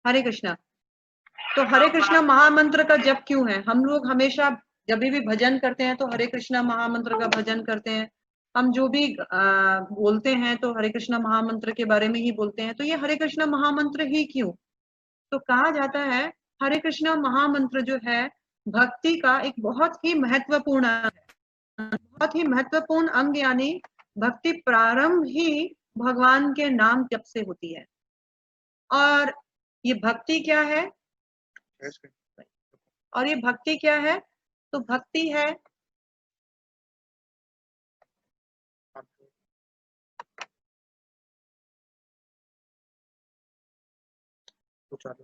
हरे कृष्णा। तो हरे कृष्णा महामंत्र का जप क्यों है? हम लोग हमेशा जब भी भजन करते हैं तो हरे कृष्णा महामंत्र का भजन करते हैं। हम जो भी बोलते हैं तो हरे कृष्णा महामंत्र के बारे में ही बोलते हैं। तो ये हरे कृष्णा महामंत्र ही क्यों? तो कहा जाता है हरे कृष्णा महामंत्र जो है भक्ति का एक बहुत ही महत्वपूर्ण अंग, यानी भक्ति प्रारंभ ही भगवान के नाम जप से होती है। और ये भक्ति क्या है? और ये भक्ति क्या है? तो भक्ति है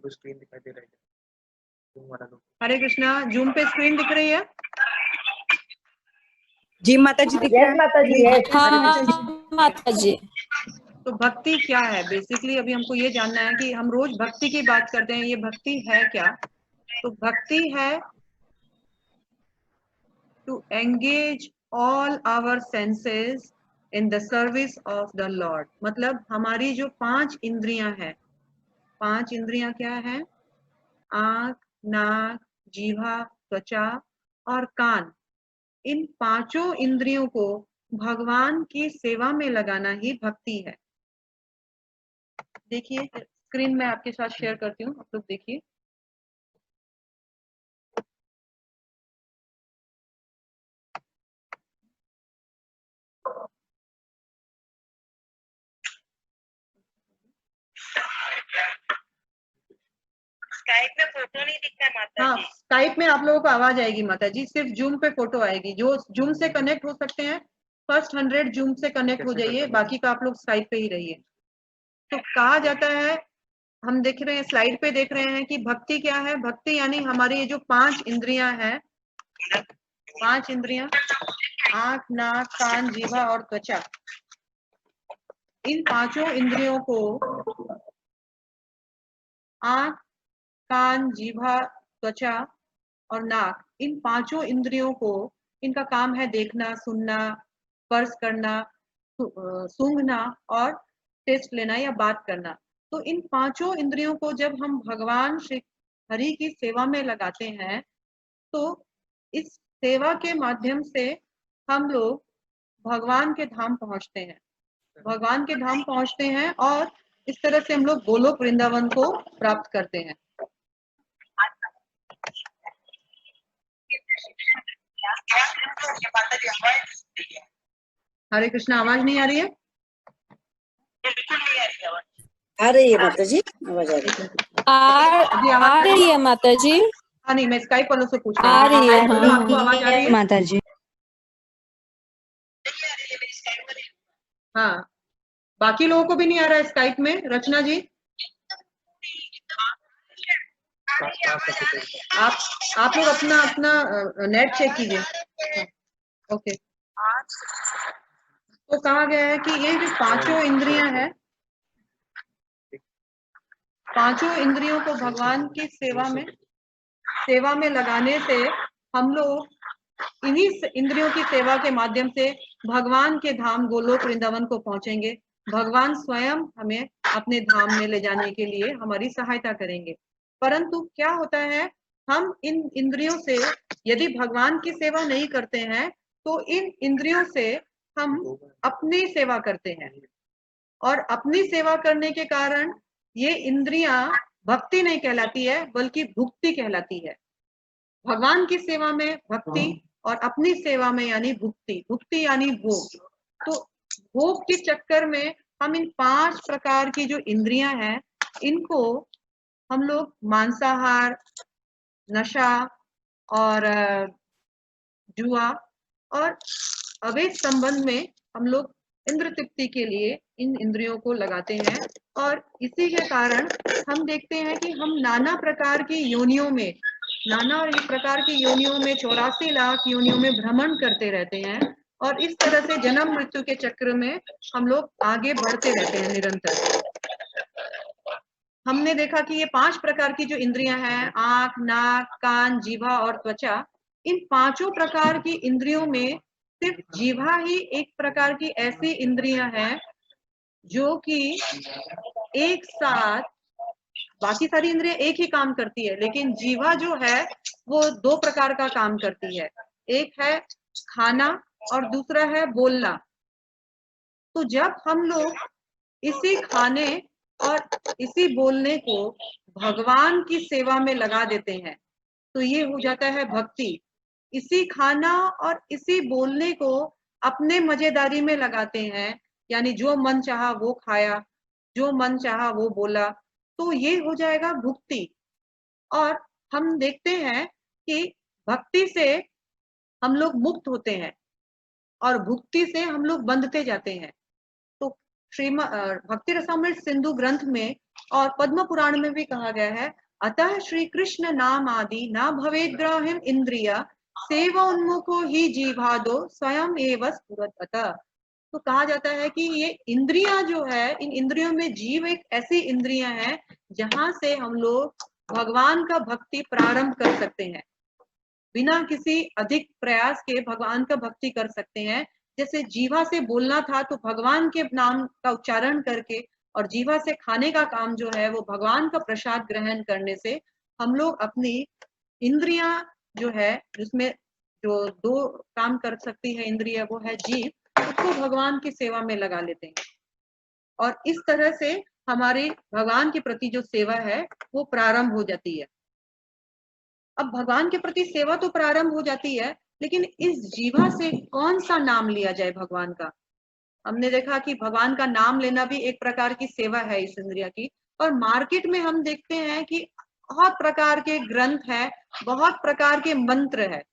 स्क्रीन दिखाई दे रही है। हरे कृष्णा, जूम पे स्क्रीन दिख रही है? जी माता जी दिख रहा है। माता जी, हाँ माता जी। तो भक्ति क्या है? बेसिकली अभी हमको ये जानना है कि हम रोज भक्ति की बात करते हैं, ये भक्ति है क्या? तो भक्ति है to engage all our senses in the service of the lord. मतलब हमारी जो 5 इंद्रियां हैं, 5 इंद्रियां क्या है? आंख, नाक, जीवा, त्वचा और कान। इन 5 इंद्रियों को भगवान की सेवा में लगाना ही भक्ति है। देखिए स्क्रीन में आपके साथ शेयर करती हूँ, आप लोग देखिए। स्काइप में फोटो नहीं दिख रहा है माता हाँ, जी। स्काइप में आप लोगों को आवाज आएगी माता जी, सिर्फ जूम पे फोटो आएगी। जो जूम से कनेक्ट हो सकते हैं फर्स्ट 100 जूम से कनेक्ट हो जाइए, बाकी का आप लोग स्काइप पे ही रहिए। तो कहा जाता है, हम देख रहे हैं स्लाइड पे देख रहे हैं कि भक्ति क्या है? भक्ति यानी हमारी ये जो 5 इंद्रियां हैं, 5 इंद्रियां आंख, नाक, कान, जीवा और त्वचा, इन 5 इंद्रियों को आंख, कान, जीवा, त्वचा और नाक, इन 5 इंद्रियों को, इनका काम है देखना, सुनना, स्पर्श करना, सूंघना और टेस्ट लेना या बात करना। तो इन 5 इंद्रियों को जब हम भगवान श्री हरि की सेवा में लगाते हैं तो इस सेवा के माध्यम से हम लोग भगवान के धाम पहुंचते हैं, भगवान के धाम पहुंचते हैं और इस तरह से हम लोग गोलोक वृंदावन को प्राप्त करते हैं। हरे कृष्णा, आवाज नहीं आ रही है? बिल्कुल नहीं आ रही आवाज। आ रही है माता जी, आवाज आ रही है। आ रही है माता जी। हाँ नहीं, मैं स्काइप वालों से पूछ रही आ रही है। हूँ। आपको आवाज आ रही है माता जी? हाँ, बाकी लोगों को भी नहीं आ रहा है स्काइप में? रचना जी, आप लोग अपना नेट चेक कीजिए। ओके, तो कहा गया है कि ये जो 5 इंद्रियां हैं, 5 इंद्रियों को भगवान की सेवा में लगाने से हम लोग इन्हीं इंद्रियों की सेवा के माध्यम से भगवान के धाम गोलोक वृंदावन को पहुंचेंगे। भगवान स्वयं हमें अपने धाम में ले जाने के लिए हमारी सहायता करेंगे। परंतु क्या होता है, हम इन इंद्रियों से यदि भगवान की सेवा नहीं करते हैं तो इन इंद्रियों से हम अपनी सेवा करते हैं, और अपनी सेवा करने के कारण ये इंद्रियां भक्ति नहीं कहलाती है बल्कि भुक्ति कहलाती है। भगवान की सेवा में भक्ति और अपनी सेवा में यानी भुक्ति, भुक्ति यानी भोग। तो भोग के चक्कर में हम इन 5 प्रकार की जो इंद्रियां हैं, इनको हम लोग मांसाहार, नशा और जुआ और अवैध संबंध में हम लोग इंद्र तृप्ति के लिए इन इंद्रियों को लगाते हैं। और इसी के कारण हम देखते हैं कि हम नाना प्रकार की योनियों में 84 लाख योनियों में भ्रमण करते रहते हैं, और इस तरह से जन्म मृत्यु के चक्र में हम लोग आगे बढ़ते रहते हैं निरंतर। हमने देखा कि ये 5 प्रकार की जो इंद्रियां हैं, आंख, नाक, कान, जीवा और त्वचा, इन 5 प्रकार की इंद्रियों में सिर्फ जीवा ही एक प्रकार की ऐसी इंद्रियां हैं जो कि एक साथ बाकी सारी इंद्रियां एक ही काम करती है, लेकिन जीवा जो है वो दो प्रकार का काम करती है। एक है खाना और दूसरा है बोलना। तो जब हम लोग इसी खाने और इसी बोलने को भगवान की सेवा में लगा देते हैं तो ये हो जाता है भक्ति। इसी खाना और इसी बोलने को अपने मजेदारी में लगाते हैं, यानी जो मन चाहा वो खाया, जो मन चाहा वो बोला, तो ये हो जाएगा भुक्ति। और हम देखते हैं कि भक्ति से हम लोग मुक्त होते हैं और भुक्ति से हम लोग बंधते जाते हैं। तो भक्ति रसामृत सिंधु ग्रंथ में और पद्म पुराण में भी कहा गया है, अतः श्री कृष्ण नाम आदि ना भवेद्ग्राह्यम इंद्रिया सेवा उन्मुखो ही जीवादो स्वयं एव स्फुरत। तो कहा जाता है कि ये इंद्रियां जो है, इन इंद्रियों में जीव एक ऐसी इंद्रियां हैं जहां से हम लोग भगवान का भक्ति प्रारंभ कर सकते हैं। बिना किसी अधिक प्रयास के भगवान का भक्ति कर सकते हैं। जैसे जीवा से बोलना था तो भगवान के नाम का उच्चारण करके, और जीवा से खाने का काम जो है वो भगवान का प्रसाद ग्रहण करने से हम लोग अपनी इंद्रियां जो है, जिसमें जो दो काम कर सकती है इंद्रिया, वो है जीव, उसको भगवान की सेवा में लगा लेते हैं। और इस तरह से हमारी भगवान के प्रति जो सेवा है वो प्रारंभ हो जाती है। अब भगवान के प्रति सेवा तो प्रारंभ हो जाती है, लेकिन इस जीवा से कौन सा नाम लिया जाए भगवान का। हमने देखा कि भगवान का नाम लेना भी एक प्रकार की सेवा है इस इंद्रिया की। और मार्केट में हम देखते हैं कि बहुत प्रकार के ग्रंथ है, बहुत प्रकार के मंत्र है।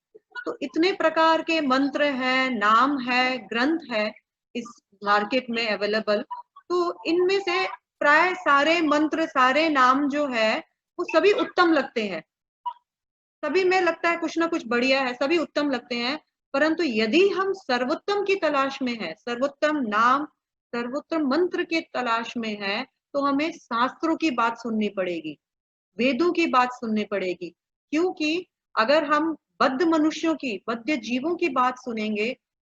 तो इतने प्रकार के मंत्र है, नाम है, ग्रंथ है इस मार्केट में अवेलेबल। तो इनमें से प्राय सारे मंत्र, सारे नाम जो है वो सभी उत्तम लगते हैं, सभी में लगता है कुछ ना कुछ बढ़िया है, सभी उत्तम लगते हैं। परंतु यदि हम सर्वोत्तम की तलाश में है, सर्वोत्तम नाम, सर्वोत्तम मंत्र के तलाश में है, तो हमें शास्त्रों की बात सुननी पड़ेगी, वेदों की बात सुननी पड़ेगी। क्योंकि अगर हम बद्ध मनुष्यों की, बद्ध जीवों की बात सुनेंगे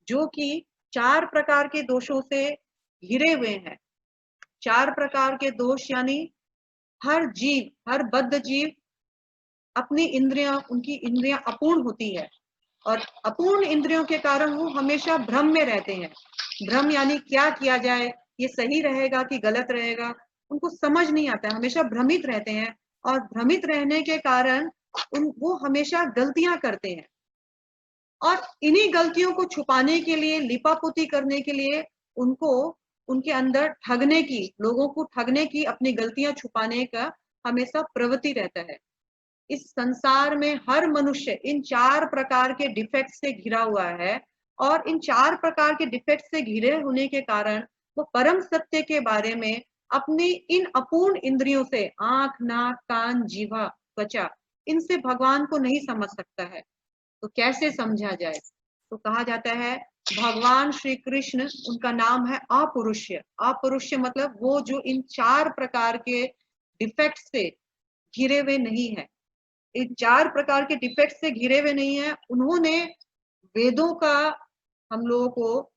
जो कि 4 प्रकार के दोषों से घिरे हुए हैं, 4 प्रकार के दोष, यानी हर जीव, हर बद्ध जीव अपनी इंद्रियां, उनकी इंद्रियां अपूर्ण होती है और अपूर्ण इंद्रियों के कारण वो हमेशा भ्रम में रहते हैं। भ्रम यानी क्या किया जाए, ये सही रहेगा कि गलत रहेगा, उनको समझ नहीं आता है, हमेशा भ्रमित रहते हैं। और भ्रमित रहने के कारण वो हमेशा गलतियां करते हैं। और इन्हीं गलतियों को छुपाने के लिए, लिपापोती करने के लिए, उनको उनके अंदर ठगने की, लोगों को ठगने की, अपनी गलतियां छुपाने का हमेशा प्रवृत्ति रहता है। इस संसार में हर मनुष्य इन 4 प्रकार के डिफेक्ट से घिरा हुआ है और इन 4 प्रकार के डिफेक्ट से घिरे होने के कारण वो परम सत्य के बारे में अपनी इन अपूर्ण इंद्रियों से, आंख, नाक, कान, जीवा, त्वचा, इनसे भगवान को नहीं समझ सकता है। तो कैसे समझा जाए? तो कहा जाता है भगवान श्री कृष्ण, उनका नाम है अपरुष्य। अपरुष्य मतलब वो जो इन 4 प्रकार के डिफेक्ट से घिरे हुए नहीं है, इन 4 प्रकार के डिफेक्ट से घिरे हुए नहीं है। उन्होंने वेदों का हम लोगों को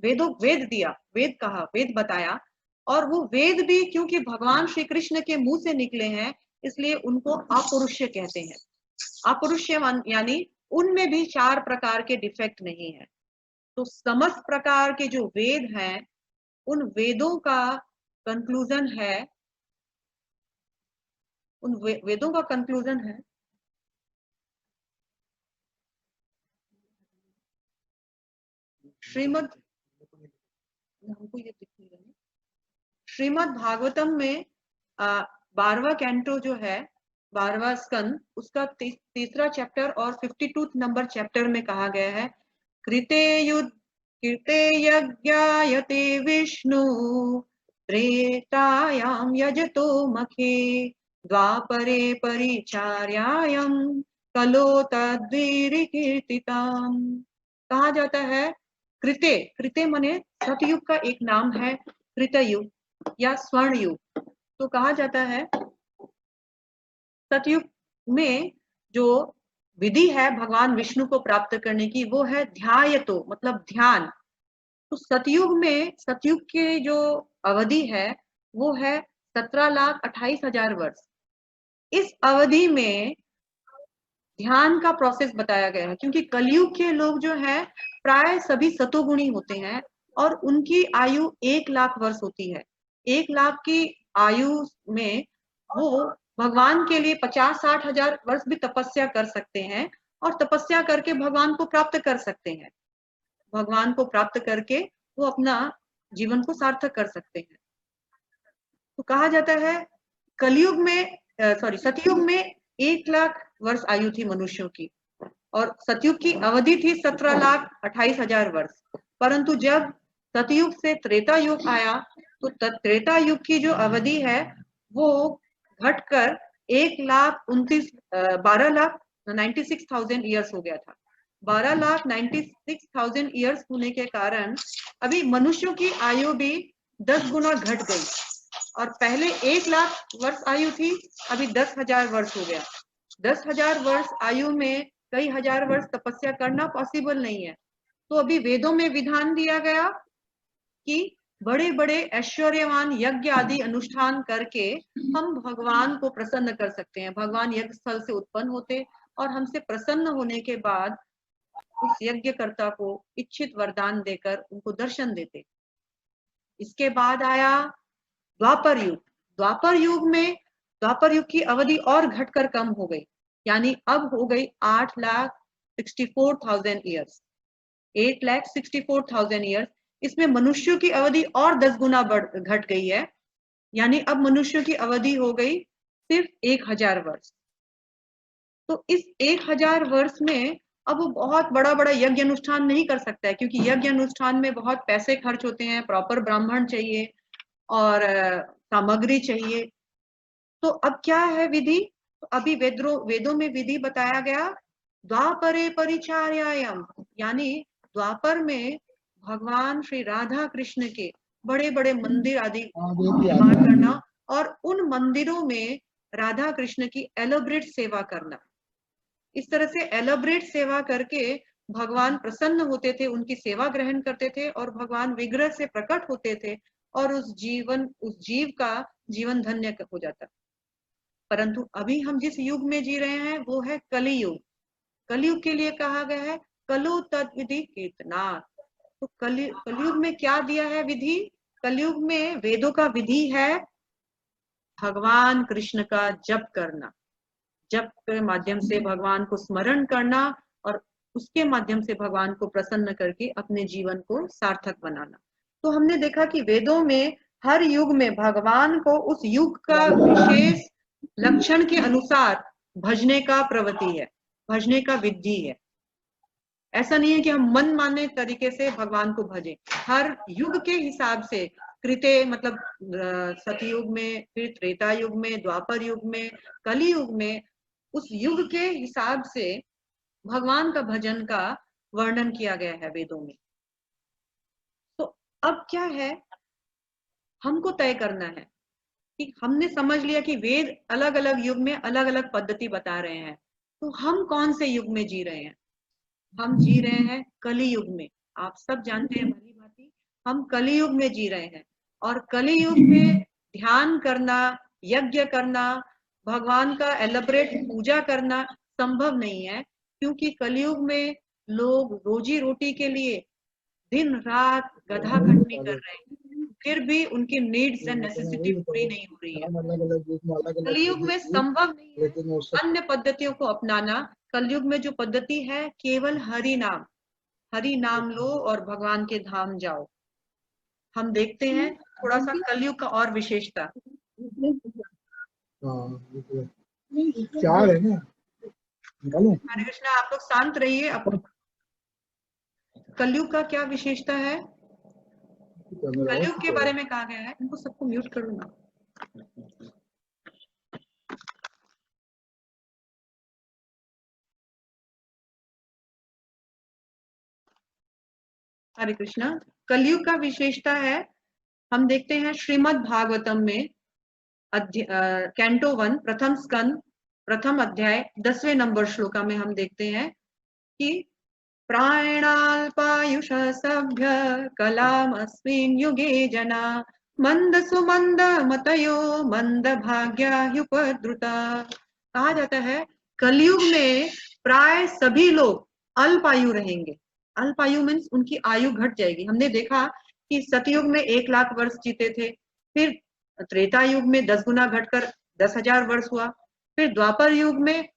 वेद दिया, वेद कहा, वेद बताया। और वो वेद भी क्योंकि भगवान श्री कृष्ण के मुंह से निकले हैं, इसलिए उनको अपरुष्य कहते हैं। अपरुष्य यानी उनमें भी 4 प्रकार के डिफेक्ट नहीं है। तो समस्त प्रकार के जो वेद हैं, उन वेदों का कंक्लूजन है, उन वेदों का कंक्लूजन है श्रीमद् भागवतम में 12वां कैंटो जो है, 12वां स्कंद, उसका तीसरा चैप्टर और 52 नंबर चैप्टर में कहा गया है, कृते यज्ञायते विष्णु त्रेतायाम यजतो मखे द्वापरे परिचार्यायम कलो तद्वीरिकीर्तिताम। कहा जाता है कृते, कृते मने सतयुग का एक नाम है कृतयुग या स्वर्ण युग। तो कहा जाता है सतयुग में जो विधि है भगवान विष्णु को प्राप्त करने की, वो है ध्यायतो, मतलब ध्यान। तो सतयुग में, सतयुग की जो अवधि है वो है 17,28,000 वर्ष। इस अवधि में ध्यान का प्रोसेस बताया गया है, क्योंकि कलयुग के लोग जो है प्राय सभी सतोगुणी होते हैं और उनकी आयु 1,00,000 वर्ष होती है। 1,00,000 की आयु में वो भगवान के लिए 50-60 हजार वर्ष भी तपस्या कर सकते हैं और तपस्या करके भगवान को प्राप्त कर सकते हैं। भगवान को प्राप्त करके वो अपना जीवन को सार्थक कर सकते हैं। तो कहा जाता है कलयुग में सतयुग में 1,00,000 वर्ष आयु थी मनुष्यों की और सतयुग की अवधि थी 17,28,000 वर्ष। परंतु जब सतयुग से त्रेता युग आया तो त्रेता युग की जो अवधि है वो घटकर 12,96,000 ईयर्स हो गया था। 12,96,000 ईयर्स होने के कारण अभी मनुष्यों की आयु भी 10 गुना घट गई और पहले 1,00,000 वर्ष आयु थी, अभी 10,000 वर्ष हो गया। 10,000 वर्ष आयु में कई हजार वर्ष तपस्या करना पॉसिबल नहीं है। तो अभी वेदों में विधान दिया गया कि बड़े बड़े ऐश्वर्यवान यज्ञ आदि अनुष्ठान करके हम भगवान को प्रसन्न कर सकते हैं। भगवान यज्ञ स्थल से उत्पन्न होते और हमसे प्रसन्न होने के बाद उस यज्ञकर्ता को इच्छित वरदान देकर उनको दर्शन देते। इसके बाद आया द्वापर युग। द्वापर युग की अवधि और घटकर कम हो गई, यानी अब हो गई 8,64,000 ईयर्स। 8,64,000 ईयर्स। इसमें मनुष्यों की अवधि और 10 गुना घट गई है, यानी अब मनुष्यों की अवधि हो गई सिर्फ 1,000 वर्ष। तो इस 1,000 वर्ष में अब वो बहुत बड़ा बड़ा यज्ञ अनुष्ठान नहीं कर सकता है, क्योंकि यज्ञ अनुष्ठान में बहुत पैसे खर्च होते हैं, प्रॉपर ब्राह्मण चाहिए और सामग्री चाहिए। तो अब क्या है विधि? तो अभी वेदों में विधि बताया गया द्वापरे परिचार्यायम, यानी द्वापर में भगवान श्री राधा कृष्ण के बड़े बड़े मंदिर आदि निर्माण करना और उन मंदिरों में राधा कृष्ण की एलोब्रेट सेवा करना। इस तरह से एलोब्रेट सेवा करके भगवान प्रसन्न होते थे, उनकी सेवा ग्रहण करते थे और भगवान विग्रह से प्रकट होते थे और उस जीव का जीवन धन्य हो जाता। परंतु अभी हम जिस युग में जी रहे हैं वो है कलियुग। कलियुग के लिए कहा गया है कलो तद्विधि कीर्तना। तो कलयुग में क्या दिया है विधि? कलयुग में वेदों का विधि है भगवान कृष्ण का जप करना, जप के माध्यम से भगवान को स्मरण करना और उसके माध्यम से भगवान को प्रसन्न करके अपने जीवन को सार्थक बनाना। तो हमने देखा कि वेदों में हर युग में भगवान को उस युग का विशेष लक्षण के अनुसार भजने का प्रवृत्ति है, भजने का विधि है। ऐसा नहीं है कि हम मन माने तरीके से भगवान को भजें। हर युग के हिसाब से कृते मतलब सतयुग में, फिर त्रेता युग में, द्वापर युग में, कली युग में, उस युग के हिसाब से भगवान का भजन का वर्णन किया गया है वेदों में। तो अब क्या है, हमको तय करना है कि हमने समझ लिया कि वेद अलग अलग युग में अलग अलग पद्धति बता रहे हैं, तो हम कौन से युग में जी रहे हैं? हम जी रहे हैं कली युग में। आप सब जानते हैं भली भांति हम कली युग में जी रहे हैं और कली युग में ध्यान करना, यज्ञ करना, भगवान का एलबरेट पूजा करना संभव नहीं है, क्योंकि कलयुग में लोग रोजी रोटी के लिए दिन रात गधा खटनी कर रहे हैं, फिर भी उनकी नीड्स एंड नेसेसिटी पूरी नहीं हो रही है। कलयुग में संभव नहीं है अन्य पद्धतियों को अपनाना। कलयुग में जो पद्धति है केवल हरि नाम लो और भगवान के धाम जाओ। हम देखते हैं थोड़ा सा कलयुग का और विशेषता। चार है ना, हरे कृष्णा, आप लोग शांत रहिए। अब कलयुग का क्या विशेषता है, कलयुग के बारे में कहा गया है। इनको सबको म्यूट करो ना। हरे कृष्णा, कलयुग का विशेषता है, हम देखते हैं श्रीमद् भागवतम में कैंटो 1 प्रथम स्कंद प्रथम अध्याय 10वें नंबर श्लोका में हम देखते हैं कि प्राणाल्पायुष सभ्य कलामस्मिन् युगे जना मंद सुमंद मतयो मंद भाग्यायुपद्रुता। कहा जाता है कलयुग में प्राय सभी लोग अल्पायु रहेंगे। अल्पायु मीन्स उनकी आयु घट जाएगी। हमने देखा कि सतयुग में 1,00,000 वर्ष जीते थे, फिर त्रेता युग में 10 गुना घटकर 10,000 वर्ष हुआ, फिर द्वापर युग में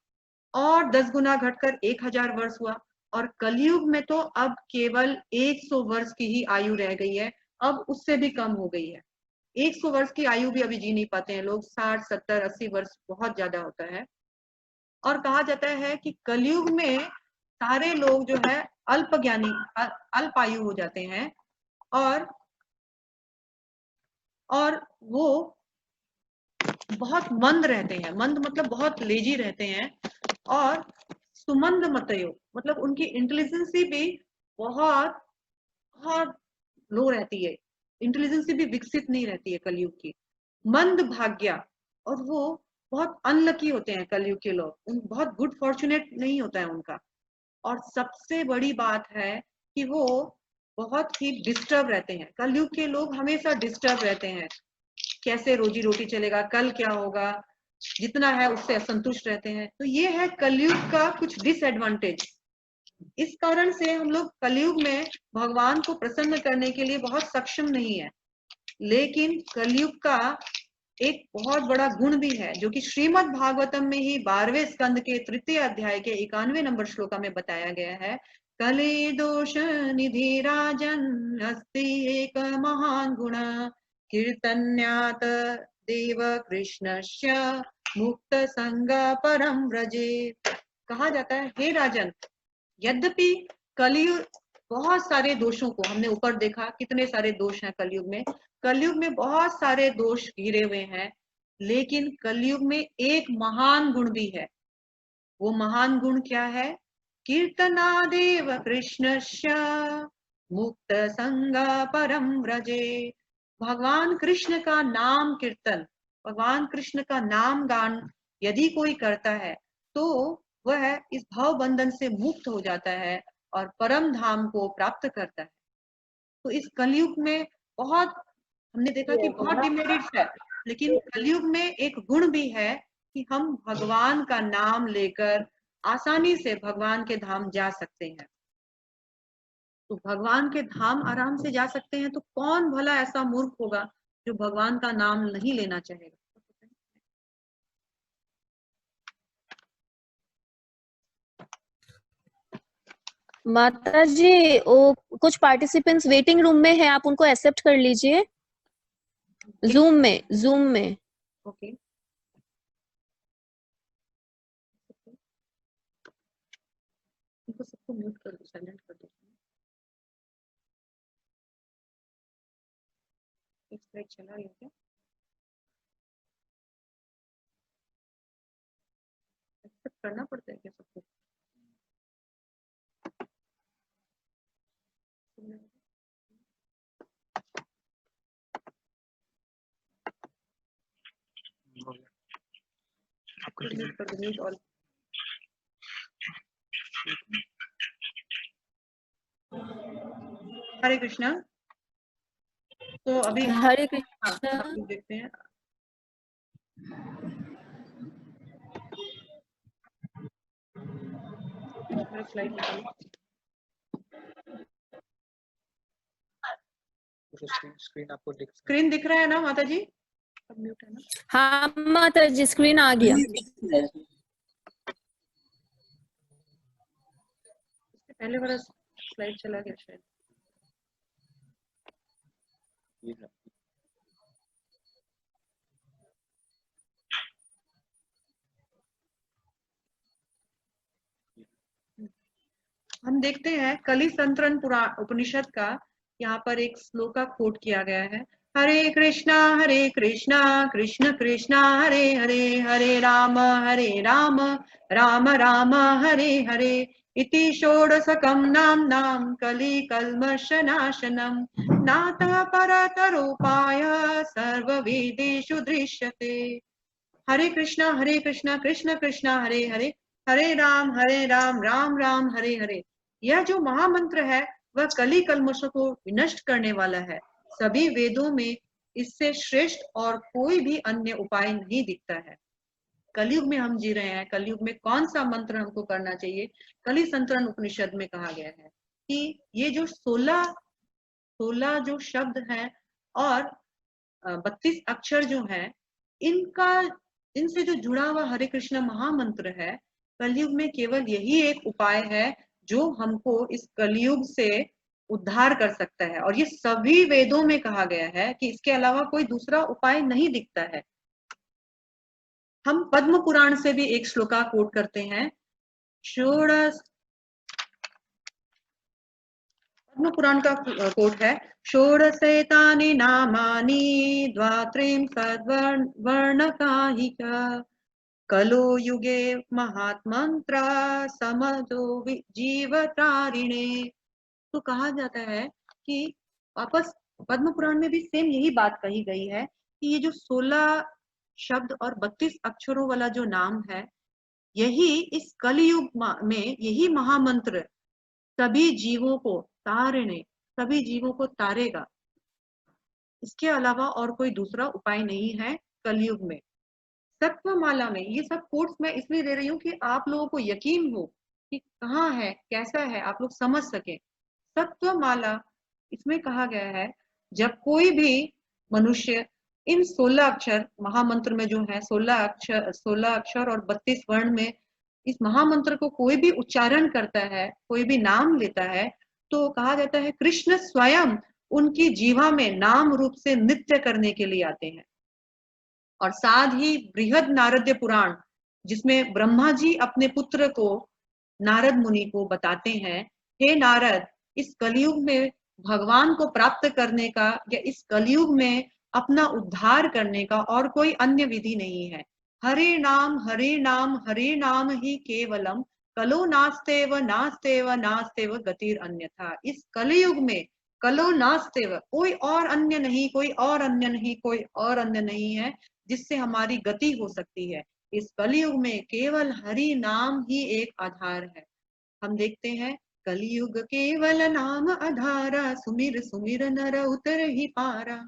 और 10 गुना घटकर 1,000 वर्ष हुआ, और कलयुग में तो अब केवल 100 वर्ष की ही आयु रह गई है। अब उससे भी कम हो गई है। 100 वर्ष की आयु भी अभी जी नहीं पाते हैं लोग। 60, 70, 80 वर्ष बहुत ज्यादा होता है। और कहा जाता है कि कलयुग में सारे लोग जो है अल्पज्ञानी अल्पायु हो जाते हैं, और वो बहुत मंद रहते हैं। मंद मतलब बहुत लेजी रहते हैं। और सुमंद मतयो मतलब उनकी इंटेलिजेंसी भी बहुत बहुत लो रहती है। इंटेलिजेंसी भी विकसित नहीं रहती है कलयुग की। मंद भाग्य, और वो बहुत अनलकी होते हैं कलयुग के लोग। बहुत गुड फॉर्चुनेट नहीं होता है उनका। और सबसे बड़ी बात है कि वो बहुत ही डिस्टर्ब रहते हैं। कलयुग के लोग हमेशा डिस्टर्ब रहते हैं। कैसे रोजी रोटी चलेगा, कल क्या होगा, जितना है उससे असंतुष्ट रहते हैं। तो ये है कलयुग का कुछ डिसएडवांटेज। इस कारण से हम लोग कलयुग में भगवान को प्रसन्न करने के लिए बहुत सक्षम नहीं है। लेकिन कलयुग का एक बहुत बड़ा गुण भी है, जो कि श्रीमद् भागवतम में ही 12वें स्कंद के 3 अध्याय के 91 नंबर श्लोका में बताया गया है। कले दोष निधि राजन अस्ति एक महान गुण कीर्तन्यात देव कृष्णस्य मुक्त संग परम व्रजे। कहा जाता है हे राजन, यद्यपि कलयुग बहुत सारे दोषों को हमने ऊपर देखा, कितने सारे दोष हैं कलयुग में। कलयुग में बहुत सारे दोष घिरे हुए हैं, लेकिन कलयुग में एक महान गुण भी है। वो महान गुण क्या है? कीर्तनादेव कृष्णस्य मुक्त संगा परम व्रजे। भगवान कृष्ण का नाम कीर्तन, भगवान कृष्ण का नाम गान यदि कोई करता है तो वह इस भाव बंधन से मुक्त हो जाता है और परम धाम को प्राप्त करता है। तो इस कलयुग में बहुत हमने देखा कि बहुत डिमेरिट्स है, लेकिन कलयुग में एक गुण भी है कि हम भगवान का नाम लेकर आसानी से भगवान के धाम जा सकते हैं। तो भगवान के धाम आराम से जा सकते हैं, तो कौन भला ऐसा मूर्ख होगा जो भगवान का नाम नहीं लेना चाहेगा। माता जी, वो कुछ पार्टिसिपेंट्स वेटिंग रूम में है, आप उनको एक्सेप्ट कर लीजिए। जूम में। ओके, इनको सबको म्यूट कर दो, साइलेंट कर दो। एक स्लाइड चला गया क्या? एक्सेप्ट करना पड़ता है क्या सबको? म्यूट कर दो, म्यूट ऑल। हरे कृष्णा। तो अभी हरे हाँ, कृष्णा। आप लोग देखते हैं। स्लाइड निकालो। स्क्रीन आपको स्क्रीन दिख रहा है ना माता जी? अब म्यूट है ना? हाँ माता जी, स्क्रीन आ गया। इससे पहले वाला स्लाइड चला गया शायद। हम देखते हैं कली संतरण उपनिषद का यहाँ पर एक श्लोका कोट किया गया है। हरे कृष्णा कृष्ण कृष्णा हरे हरे, हरे राम राम राम हरे हरे, इति षोडशकं नाम कलि कल्मषनाशनम् नातः परतरोपाय सर्ववेदेषु दृश्यते। हरे कृष्णा कृष्ण कृष्णा हरे हरे, हरे राम राम राम हरे हरे। यह जो महामंत्र है वह कली कल्मषों को विनष्ट करने वाला है। सभी वेदों में इससे श्रेष्ठ और कोई भी अन्य उपाय नहीं दिखता है। कलयुग में हम जी रहे हैं, कलयुग में कौन सा मंत्र हमको करना चाहिए? कलि संतरण उपनिषद में कहा गया है कि ये जो 16 जो शब्द हैं और 32 अक्षर जो हैं, इनसे जो जुड़ा हुआ हरे कृष्ण महामंत्र है, कलयुग में केवल यही एक उपाय है जो हमको इस कलयुग से उद्धार कर सकता है। और ये सभी वेदों में कहा गया है कि इसके अलावा कोई दूसरा उपाय नहीं दिखता है। हम पद्म पुराण से भी एक श्लोका कोट करते हैं। पद्म पुराण का कोट है, षोडशैतानि नामानि द्वात्रिंशद्वर्णकाहिका कलो युगे महात्मंत्रा समदो जीवतारिणे। तो कहा जाता है कि वापस पद्म पुराण में भी सेम यही बात कही गई है कि ये जो 16 शब्द और 32 अक्षरों वाला जो नाम है, यही इस कलयुग में यही महामंत्र सभी जीवों को सभी जीवों को तारेगा। इसके अलावा और कोई दूसरा उपाय नहीं है कलयुग में। सत्वमाला में, ये सब कोट्स मैं इसलिए दे रही हूँ कि आप लोगों को यकीन हो कि कहाँ है, कैसा है, आप लोग समझ सके। सत्वमाला इसमें कहा गया है, जब कोई भी मनुष्य इन 16 अक्षर महामंत्र में जो है 16 अक्षर और 32 वर्ण में इस महामंत्र को कोई भी उच्चारण करता है, कोई भी नाम लेता है, तो कहा जाता है कृष्ण स्वयं उनकी जीवा में नाम रूप से नृत्य करने के लिए आते हैं। और साथ ही बृहद नारद्य पुराण, जिसमें ब्रह्मा जी अपने पुत्र को नारद मुनि को बताते हैं, हे नारद, इस कलयुग में भगवान को प्राप्त करने का या इस कलयुग में अपना उद्धार करने का और कोई अन्य विधि नहीं है। हरे नाम हरे नाम हरे नाम ही केवलम, कलो नास्तेव नास्तेव नास्तेव गतिर अन्यथा। इस कलयुग में कलो नास्तेव, कोई और अन्य नहीं, कोई और अन्य नहीं, कोई और अन्य नहीं है जिससे हमारी गति हो सकती है। इस कलयुग में केवल हरि नाम ही एक आधार है। हम देखते हैं, कलयुग केवल नाम आधारा, सुमिर सुमिर नर उतर ही पारा।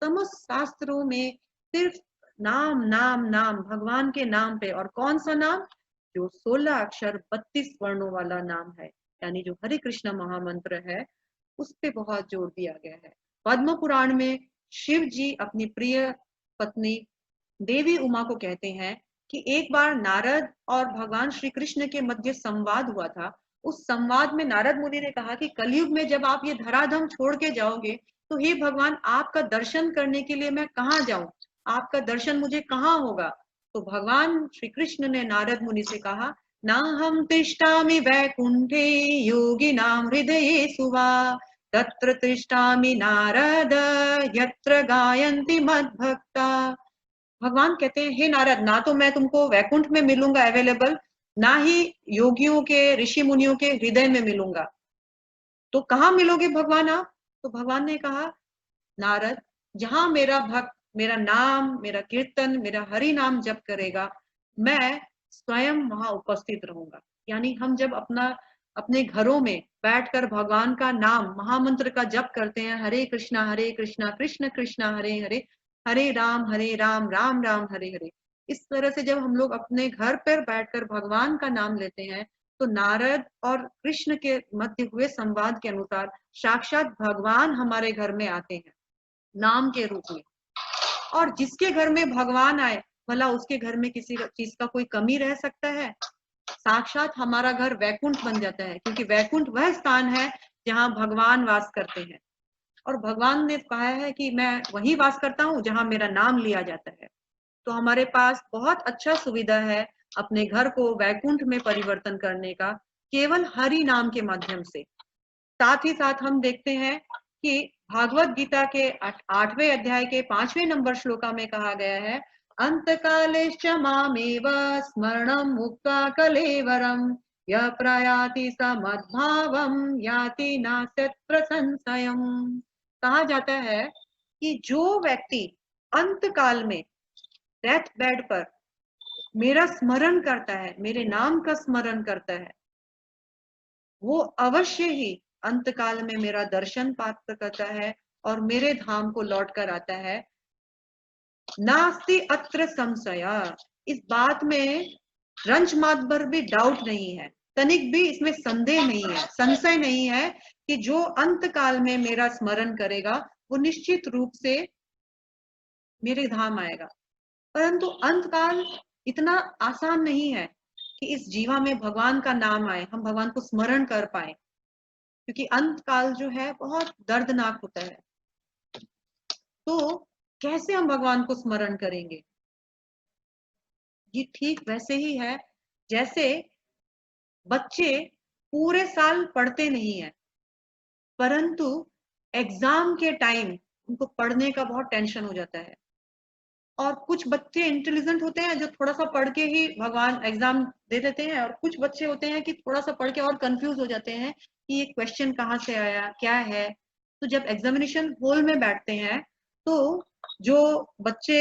समस्त शास्त्रों में सिर्फ नाम नाम नाम, भगवान के नाम पे, और कौन सा नाम? जो 16 अक्षर 32 वर्णों वाला नाम है, यानी जो हरे कृष्ण महामंत्र है, उस पे बहुत जोर दिया गया है। पद्म पुराण में शिव जी अपनी प्रिय पत्नी देवी उमा को कहते हैं कि एक बार नारद और भगवान श्री कृष्ण के मध्य संवाद हुआ था। उस संवाद में नारद मुनि ने कहा कि कलयुग में जब आप ये धराधाम छोड़ के जाओगे, तो हे भगवान, आपका दर्शन करने के लिए मैं कहाँ जाऊं, आपका दर्शन मुझे कहाँ होगा? तो भगवान श्री कृष्ण ने नारद मुनि से कहा, ना हम तिष्ठामि वैकुंठे योगिनां हृदयेषु वा, तत्र तिष्ठामि नारद यत्र गायन्ति मद्भक्ता। भगवान कहते हैं, हे नारद, ना तो मैं तुमको वैकुंठ में मिलूंगा अवेलेबल, ना ही योगियों के ऋषि मुनियों के हृदय में मिलूंगा। तो कहाँ मिलोगे भगवान आप? तो भगवान ने कहा, नारद, जहां मेरा भक्त मेरा नाम, मेरा कीर्तन, मेरा हरि नाम जप करेगा, मैं स्वयं वहां उपस्थित रहूंगा। यानी हम जब अपने घरों में बैठकर भगवान का नाम महामंत्र का जप करते हैं, हरे कृष्णा कृष्ण कृष्णा हरे हरे, हरे राम राम राम हरे हरे, इस तरह से जब हम लोग अपने घर पर बैठकर भगवान का नाम लेते हैं, तो नारद और कृष्ण के मध्य हुए संवाद के अनुसार साक्षात भगवान हमारे घर में आते हैं नाम के रूप में। और जिसके घर में भगवान आए, भला उसके घर में किसी चीज का कोई कमी रह सकता है? साक्षात हमारा घर वैकुंठ बन जाता है, क्योंकि वैकुंठ वह स्थान है जहाँ भगवान वास करते हैं। और भगवान ने कहा है कि मैं वहीं वास करता हूँ जहां मेरा नाम लिया जाता है। तो हमारे पास बहुत अच्छा सुविधा है अपने घर को वैकुंठ में परिवर्तन करने का, केवल हरि नाम के माध्यम से। साथ ही साथ हम देखते हैं कि भागवत गीता के 8वें अध्याय के 5वें नंबर श्लोका में कहा गया है, अंतकालेश्च मामेव स्मरणं मुक्त्वा कलेवरं यः प्रयाति स मद्भावं याति नास्त्यत्र संशयम्। कहा जाता है कि जो व्यक्ति अंत काल में डेथ बेड पर मेरा स्मरण करता है, मेरे नाम का स्मरण करता है, वो अवश्य ही अंत काल में मेरा दर्शन प्राप्त करता है और मेरे धाम को लौट कर आता है। नास्ति अत्र संशय, इस बात में रंच मात्र भी डाउट नहीं है, तनिक भी इसमें संदेह नहीं है, संशय नहीं है कि जो अंत काल में मेरा स्मरण करेगा वो निश्चित रूप से मेरे धाम आएगा। परंतु अंत काल इतना आसान नहीं है कि इस जीवा में भगवान का नाम आए, हम भगवान को स्मरण कर पाए, क्योंकि अंत काल जो है बहुत दर्दनाक होता है। तो कैसे हम भगवान को स्मरण करेंगे? ये ठीक वैसे ही है जैसे बच्चे पूरे साल पढ़ते नहीं है, परंतु एग्जाम के टाइम उनको पढ़ने का बहुत टेंशन हो जाता है। और कुछ बच्चे इंटेलिजेंट होते हैं जो थोड़ा सा पढ़ के ही भगवान एग्जाम दे देते हैं, और कुछ बच्चे होते हैं कि थोड़ा सा पढ़ के और कंफ्यूज हो जाते हैं कि ये क्वेश्चन कहाँ से आया, क्या है। तो जब एग्जामिनेशन हॉल में बैठते हैं तो जो बच्चे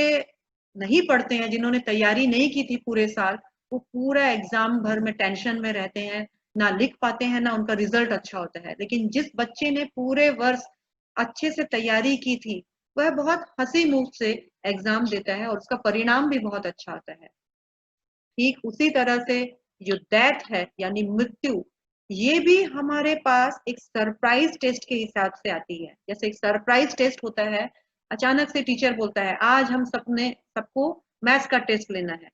नहीं पढ़ते हैं, जिन्होंने तैयारी नहीं की थी पूरे साल, वो पूरा एग्जाम भर में टेंशन में रहते हैं, ना लिख पाते हैं, ना उनका रिजल्ट अच्छा होता है। लेकिन जिस बच्चे ने पूरे वर्ष अच्छे से तैयारी की थी, वह बहुत हंसी मुख से एग्जाम देता है और उसका परिणाम भी बहुत अच्छा आता है। ठीक उसी तरह से जो डेथ है यानी मृत्यु, ये भी हमारे पास एक सरप्राइज टेस्ट के हिसाब से आती है। जैसे एक सरप्राइज टेस्ट होता है, अचानक से टीचर बोलता है आज हम सबको मैथ्स का टेस्ट लेना है।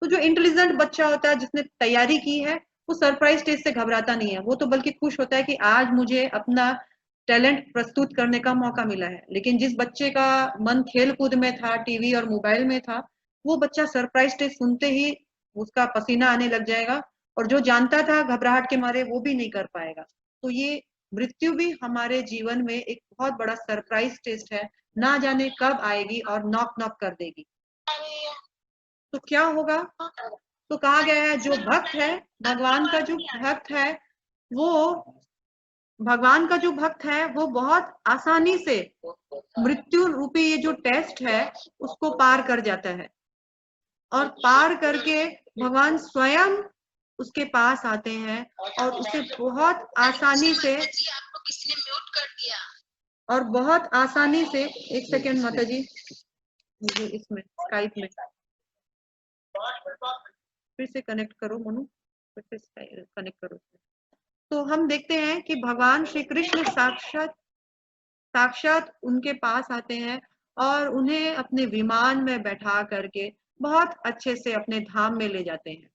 तो जो इंटेलिजेंट बच्चा होता है जिसने तैयारी की है, वो सरप्राइज टेस्ट से घबराता नहीं है, वो तो बल्कि खुश होता है कि आज मुझे अपना टैलेंट प्रस्तुत करने का मौका मिला है। लेकिन जिस बच्चे का मन खेल कूद में था, टीवी और मोबाइल में था, वो बच्चा सरप्राइज टेस्ट सुनते ही उसका पसीना आने लग जाएगा, और जो जानता था घबराहट के मारे वो भी नहीं कर पाएगा। तो ये मृत्यु भी हमारे जीवन में एक बहुत बड़ा सरप्राइज टेस्ट है, ना जाने कब आएगी और नॉक नॉक कर देगी। तो क्या होगा? तो कहा गया है जो भक्त है, भगवान का जो भक्त है, वो बहुत आसानी से मृत्यु रूपी ये जो टेस्ट है उसको पार कर जाता है, और पार करके भगवान स्वयं उसके पास आते हैं और उसे बहुत आसानी से, आपको किसी ने म्यूट कर दिया, और बहुत आसानी से, एक सेकेंड माता जी, मुझे इसमें स्काइप में फिर से कनेक्ट करो मनु, फिर से कनेक्ट करो। तो हम देखते हैं कि भगवान श्री कृष्ण साक्षात उनके पास आते हैं और उन्हें अपने विमान में बैठा करके बहुत अच्छे से अपने धाम में ले जाते हैं।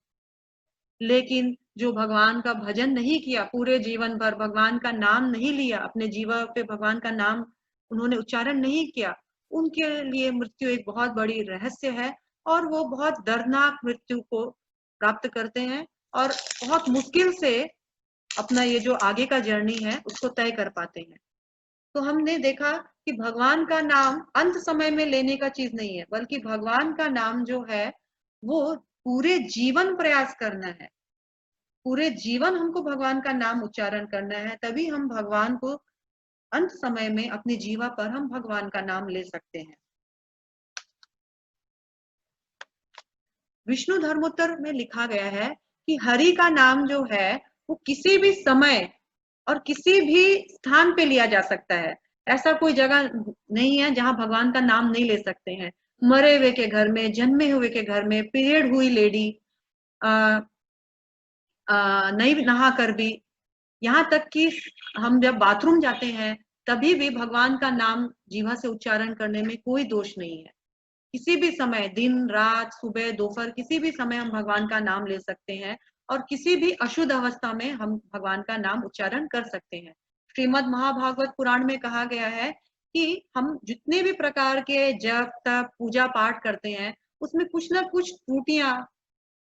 लेकिन जो भगवान का भजन नहीं किया, पूरे जीवन भर भगवान का नाम नहीं लिया, अपने जीवन पे भगवान का नाम उन्होंने उच्चारण नहीं किया, उनके लिए मृत्यु एक बहुत बड़ी रहस्य है, और वो बहुत दर्दनाक मृत्यु को प्राप्त करते हैं और बहुत मुश्किल से अपना ये जो आगे का जर्नी है उसको तय कर पाते हैं। तो हमने देखा कि भगवान का नाम अंत समय में लेने का चीज नहीं है, बल्कि भगवान का नाम जो है वो पूरे जीवन प्रयास करना है। पूरे जीवन हमको भगवान का नाम उच्चारण करना है, तभी हम भगवान को अंत समय में अपनी जीवा पर हम भगवान का नाम ले सकते हैं। विष्णु धर्मोत्तर में लिखा गया है कि हरि का नाम जो है वो किसी भी समय और किसी भी स्थान पे लिया जा सकता है। ऐसा कोई जगह नहीं है जहां भगवान का नाम नहीं ले सकते हैं। मरे हुए के घर में, जन्मे हुए के घर में, पीरियड हुई लेडी, नहीं नहा कर भी, यहाँ तक कि हम जब बाथरूम जाते हैं तभी भी भगवान का नाम जीवा से उच्चारण करने में कोई दोष नहीं है। किसी भी समय, दिन रात, सुबह दोपहर, किसी भी समय हम भगवान का नाम ले सकते हैं, और किसी भी अशुद्ध अवस्था में हम भगवान का नाम उच्चारण कर सकते हैं। श्रीमद् महाभागवत पुराण में कहा गया है कि हम जितने भी प्रकार के जप तप पूजा पाठ करते हैं उसमें कुछ ना कुछ त्रुटियां,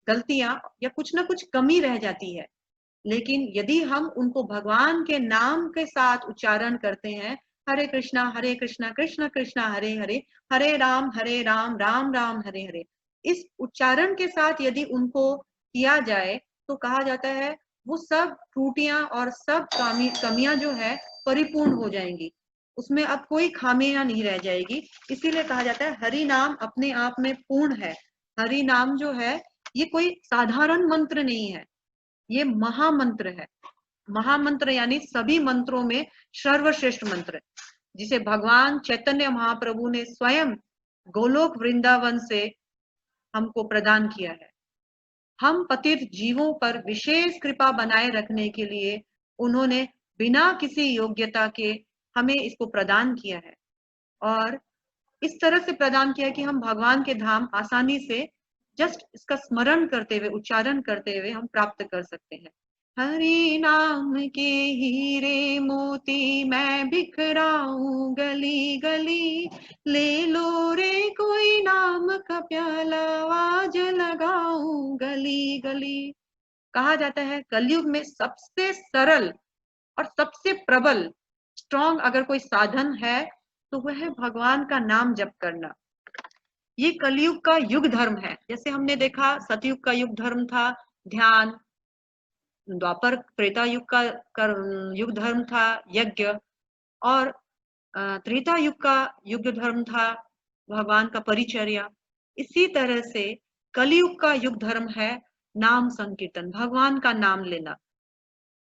गलतियां या कुछ ना कुछ कमी रह जाती है। लेकिन यदि हम उनको भगवान के नाम के साथ उच्चारण करते हैं, हरे कृष्णा कृष्ण कृष्णा हरे हरे, हरे राम राम राम हरे हरे, इस उच्चारण के साथ यदि उनको किया जाए तो कहा जाता है वो सब त्रुटियां और सब कमियां जो है परिपूर्ण हो जाएंगी, उसमें अब कोई खामियां नहीं रह जाएगी। इसीलिए कहा जाता है हरि नाम अपने आप में पूर्ण है। हरि नाम जो है ये कोई साधारण मंत्र नहीं है, ये महामंत्र है। महामंत्र यानी सभी मंत्रों में सर्वश्रेष्ठ मंत्र। जिसे भगवान चैतन्य महाप्रभु ने स्वयं गोलोक वृंदावन से हमको प्रदान किया है। हम पतित जीवों पर विशेष कृपा बनाए रखने के लिए उन्होंने बिना किसी योग्यता के हमें इसको प्रदान किया है, और इस तरह से प्रदान किया कि हम भगवान के धाम आसानी से जस्ट इसका स्मरण करते हुए, उच्चारण करते हुए हम प्राप्त कर सकते हैं। हरि नाम के हीरे मोती मैं बिखराऊं गली गली, ले लो रे कोई नाम का प्याला आवाज लगाऊं गली गली। कहा जाता है कलयुग में सबसे सरल और सबसे प्रबल स्ट्रॉन्ग अगर कोई साधन है तो वह है भगवान का नाम जप करना। ये कलयुग का युग धर्म है। जैसे हमने देखा सतयुग का युग धर्म था ध्यान, द्वापर त्रेता युग का युग धर्म था यज्ञ, और त्रेता युग का युग धर्म था भगवान का परिचर्या। इसी तरह से कलयुग का युग धर्म है नाम संकीर्तन, भगवान का नाम लेना।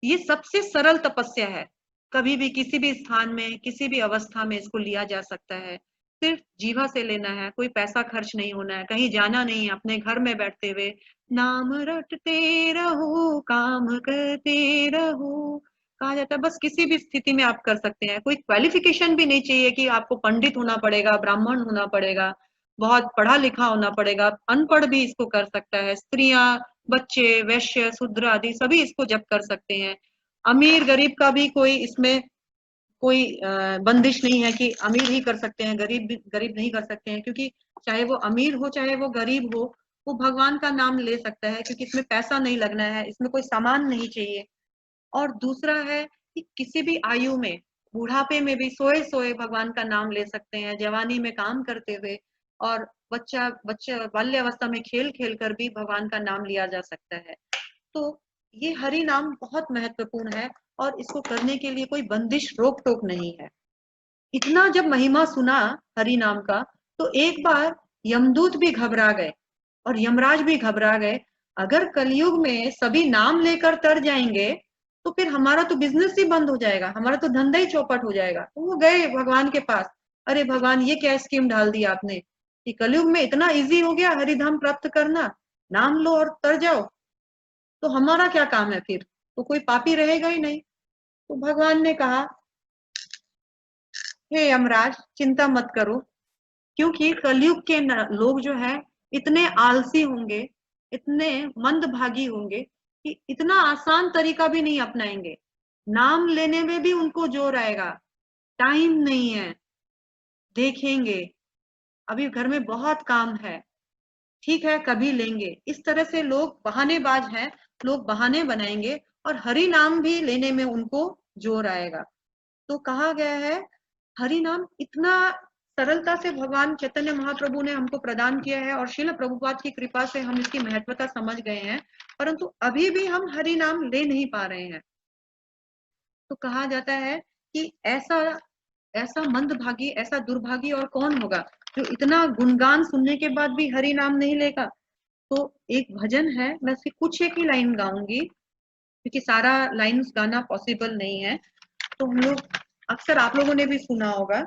ये सबसे सरल तपस्या है, कभी भी किसी भी स्थान में किसी भी अवस्था में इसको लिया जा सकता है। सिर्फ जीवा से लेना है, कोई पैसा खर्च नहीं होना है, कहीं जाना नहीं है, अपने घर में बैठते हुए नाम रटते रहो काम करते रहो। कहा जाता है बस किसी भी स्थिति में आप कर सकते हैं, कोई क्वालिफिकेशन भी नहीं चाहिए कि आपको पंडित होना पड़ेगा, ब्राह्मण होना पड़ेगा, बहुत पढ़ा लिखा होना पड़ेगा। अनपढ़ भी इसको कर सकता है, स्त्रियां, बच्चे, वैश्य, शूद्र आदि सभी इसको जप कर सकते हैं। अमीर गरीब का भी कोई इसमें कोई बंदिश नहीं है कि अमीर ही कर सकते हैं, गरीब नहीं कर सकते हैं, क्योंकि चाहे वो अमीर हो चाहे वो गरीब हो, वो भगवान का नाम ले सकता है, क्योंकि इसमें पैसा नहीं लगना है, इसमें कोई सामान नहीं चाहिए। और दूसरा है कि किसी भी आयु में, बुढ़ापे में भी सोए सोए भगवान का नाम ले सकते हैं, जवानी में काम करते हुए, और बच्चा बाल्यावस्था में खेल खेल कर भी भगवान का नाम लिया जा सकता है। तो ये हरि नाम बहुत महत्वपूर्ण है, और इसको करने के लिए कोई बंदिश रोक टोक नहीं है। इतना जब महिमा सुना हरि नाम का, तो एक बार यमदूत भी घबरा गए और यमराज भी घबरा गए। अगर कलयुग में सभी नाम लेकर तर जाएंगे तो फिर हमारा तो बिजनेस ही बंद हो जाएगा, हमारा तो धंधा ही चौपट हो जाएगा। तो वो गए भगवान के पास, अरे भगवान ये क्या स्कीम डाल दी आपने कि कलयुग में इतना इजी हो गया हरिधाम प्राप्त करना, नाम लो और तर जाओ, तो हमारा क्या काम है, फिर तो कोई पापी रहेगा ही नहीं। तो भगवान ने कहा हे यमराज चिंता मत करो, क्योंकि कलयुग के लोग जो है इतने आलसी होंगे, इतने मंदभागी होंगे कि इतना आसान तरीका भी नहीं अपनाएंगे। नाम लेने में भी उनको जोर आएगा, टाइम नहीं है, देखेंगे, अभी घर में बहुत काम है, ठीक है कभी लेंगे। इस तरह से लोग बहानेबाज हैं, लोग बहाने बनाएंगे और हरि नाम भी लेने में उनको जोर आएगा। तो कहा गया है हरि नाम इतना सरलता से भगवान चैतन्य महाप्रभु ने हमको प्रदान किया है, और श्रील प्रभुपाद की कृपा से हम इसकी महत्वता समझ गए हैं, परंतु अभी भी हम हरि नाम ले नहीं पा रहे हैं। तो कहा जाता है कि ऐसा मंदभागी, ऐसा दुर्भागी और कौन होगा जो इतना गुणगान सुनने के बाद भी हरि नाम नहीं लेगा। तो एक भजन है, मैं इसकी कुछ एक ही लाइन गाऊंगी, क्योंकि सारा लाइन्स गाना पॉसिबल नहीं है। तो हम लोग अक्सर आप लोगों ने भी सुना होगा,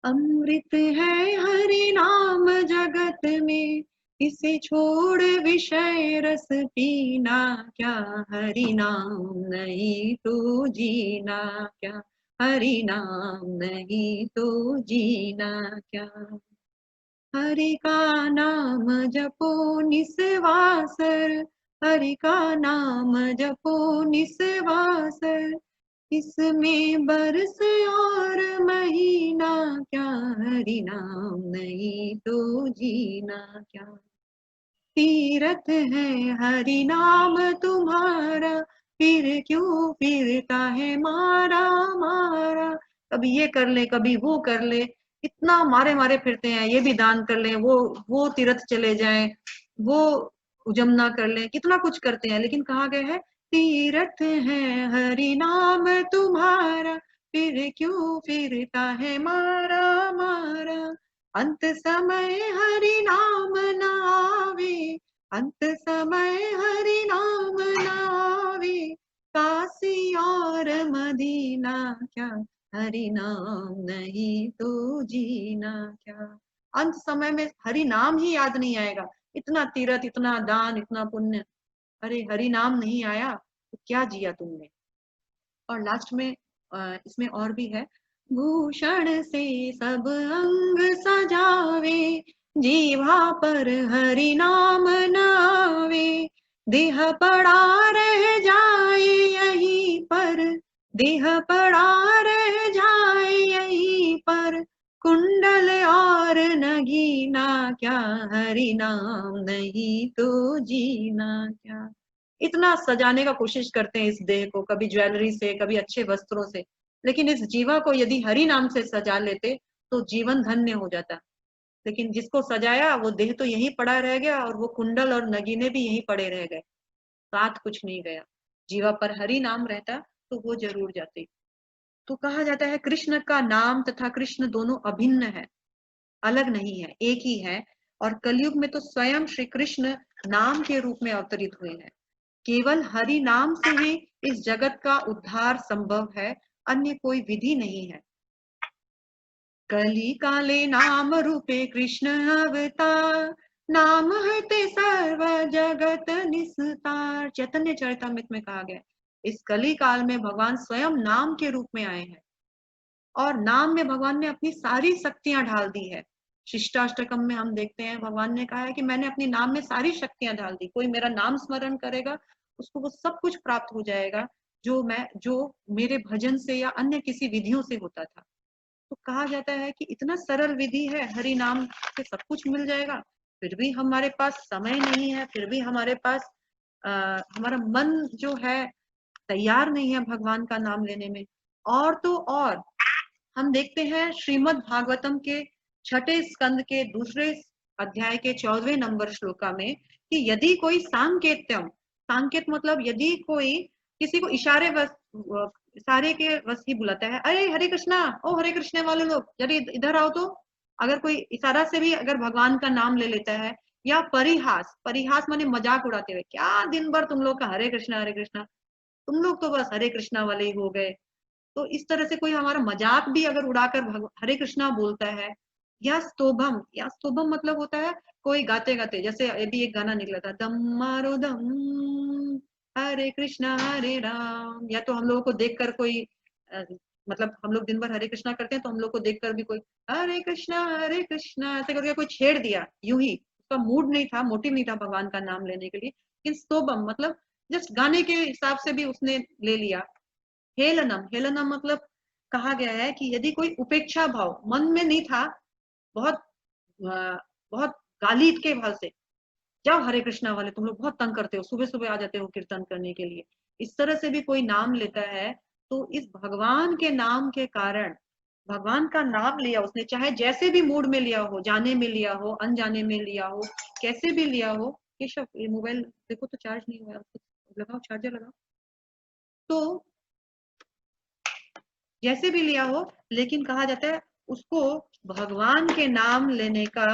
अमृत है हरि नाम जगत में, इसे छोड़ विषय रस पीना क्या, हरि नाम नहीं तो जीना क्या, हरि नाम नहीं तो जीना क्या। हरि का नाम जपो निस्वासर, हरि का नाम जपो निस्वासर, इसमें बरस और महीना क्या, हरि नाम नहीं तो जीना क्या। तीरथ है हरि नाम तुम्हारा, फिर क्यों फिरता है मारा मारा। कभी ये कर ले कभी वो कर ले, इतना मारे मारे फिरते हैं, ये भी दान कर ले, वो तीर्थ चले जाएं, वो उजमना कर ले, कितना कुछ करते हैं, लेकिन कहा गया है तीरथ है हरि नाम तुम्हारा, फिर क्यों फिरता है मारा मारा। अंत समय हरि नाम न आवे, अंत समय हरि नाम न आवे, काशी और मदीना क्या, हरि नाम नहीं तो जीना क्या। अंत समय में हरि नाम ही याद नहीं आएगा, इतना तीर्थ, इतना दान, इतना पुण्य, अरे हरि नाम नहीं आया तो क्या जिया तुमने। और लास्ट में इसमें और भी है, भूषण से सब अंग सजावे, जीवा पर हरि नाम न आवे, देह पड़ा रह जाए यहीं पर, देह पड़ा रह जाए यहीं पर, कुंडल और नगीना क्या, हरि नाम नहीं तो जीना क्या। इतना सजाने का कोशिश करते हैं इस देह को, कभी ज्वेलरी से, कभी अच्छे वस्त्रों से, लेकिन इस जीवा को यदि हरि नाम से सजा लेते तो जीवन धन्य हो जाता। लेकिन जिसको सजाया वो देह तो यहीं पड़ा रह गया, और वो कुंडल और नगीने भी यहीं पड़े रह गए, साथ कुछ नहीं गया। जीवा पर हरि नाम रहता तो वो जरूर जाती। तो कहा जाता है कृष्ण का नाम तथा कृष्ण दोनों अभिन्न है, अलग नहीं है, एक ही है। और कलयुग में तो स्वयं श्री कृष्ण नाम के रूप में अवतरित हुए हैं। केवल हरि नाम से ही इस जगत का उद्धार संभव है, अन्य कोई विधि नहीं है। कली काले नाम रूपे कृष्ण अवतार, नाम हते सर्व जगत निस्तार। चैतन्य चरितमृत में कहा गया, इस कली काल में भगवान स्वयं नाम के रूप में आए हैं, और नाम में भगवान ने अपनी सारी शक्तियां ढाल दी है। शिष्टाष्टकम में हम देखते हैं भगवान ने कहा है कि मैंने अपनी नाम में सारी शक्तियां ढाल दी, कोई मेरा नाम स्मरण करेगा उसको वो सब कुछ प्राप्त हो जाएगा जो मेरे भजन से या अन्य किसी विधियों से होता था। तो कहा जाता है कि इतना सरल विधि है, हरि नाम से सब कुछ मिल जाएगा। फिर भी हमारे पास समय नहीं है, फिर भी हमारे पास हमारा मन जो है तैयार नहीं है भगवान का नाम लेने में। और तो और हम देखते हैं श्रीमद् भागवतम के 6ठे स्कंद के दूसरे अध्याय के 14वें नंबर श्लोका में कि यदि कोई सांकेत्यम, सांकेत मतलब यदि कोई किसी को इशारे के वश ही बुलाता है, अरे हरे कृष्णा, ओ हरे कृष्ण वाले लोग जरा इधर आओ तो, अगर कोई इशारा से भी अगर भगवान का नाम ले लेता है, या परिहास, परिहास माने मजाक उड़ाते हुए, क्या दिन भर तुम लोग का हरे कृष्णा, तुम लोग तो बस हरे कृष्णा वाले ही हो गए। तो इस तरह से कोई हमारा मजाक भी अगर उड़ाकर हरे कृष्णा बोलता है, या स्तोभम, या स्तोभम मतलब होता है कोई गाते गाते, जैसे अभी एक गाना निकला था, दम मारो दम हरे कृष्णा हरे राम, या तो हम लोगों को देखकर कोई मतलब हम लोग दिन भर हरे कृष्णा करते हैं, तो हम लोग को देखकर भी कोई हरे कृष्णा ऐसे करके कोई छेड़ दिया, यूं ही, उसका मूड नहीं था, मोटिव नहीं था भगवान का नाम लेने के लिए, लेकिन स्तोभम मतलब जस्ट गाने के हिसाब से भी उसने ले लिया। हेलनम, हेलनम मतलब कहा गया है कि यदि कोई उपेक्षा भाव मन में नहीं था, बहुत बहुत गाली के भाव से, जाओ हरे कृष्णा वाले तुम लोग बहुत तंग करते हो, सुबह सुबह आ जाते हो कीर्तन करने के लिए, इस तरह से भी कोई नाम लेता है, तो इस भगवान के नाम के कारण, भगवान का नाम लिया उसने, चाहे जैसे भी मूड में लिया हो, जाने में लिया हो, अनजाने में लिया हो, कैसे भी लिया हो। केशव ये मोबाइल देखो तो चार्ज नहीं हुआ, लगाओ चार्जर लगाओ। तो जैसे भी लिया हो, लेकिन कहा जाता है उसको भगवान के नाम लेने का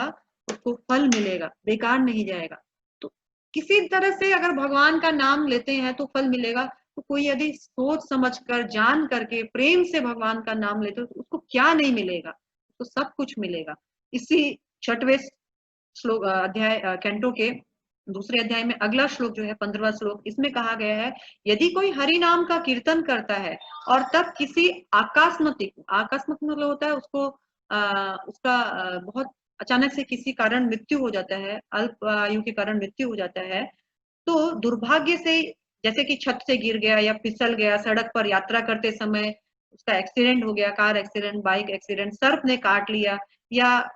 उसको फल मिलेगा, बेकार नहीं जाएगा। तो किसी तरह से अगर भगवान का नाम लेते हैं तो फल मिलेगा। तो कोई यदि सोच समझकर जान करके प्रेम से भगवान का नाम लेते हो तो उसको क्या नहीं मिलेगा, तो सब कुछ मिलेगा। इसी 6वें श्लोक अध्याय कैंटो के दूसरे अध्याय में अगला श्लोक जो है 15वां श्लोक, इसमें कहा गया है यदि कोई हरि नाम का कीर्तन करता है और तब किसी आकस्मिक मतलब होता है उसको उसका बहुत अचानक से किसी कारण मृत्यु हो जाता है, अल्प आयु के कारण मृत्यु हो जाता है, तो दुर्भाग्य से जैसे कि छत से गिर गया या फिसल गया, सड़क पर यात्रा करते समय उसका एक्सीडेंट हो गया, कार एक्सीडेंट, बाइक एक्सीडेंट, सर्प ने काट लिया, या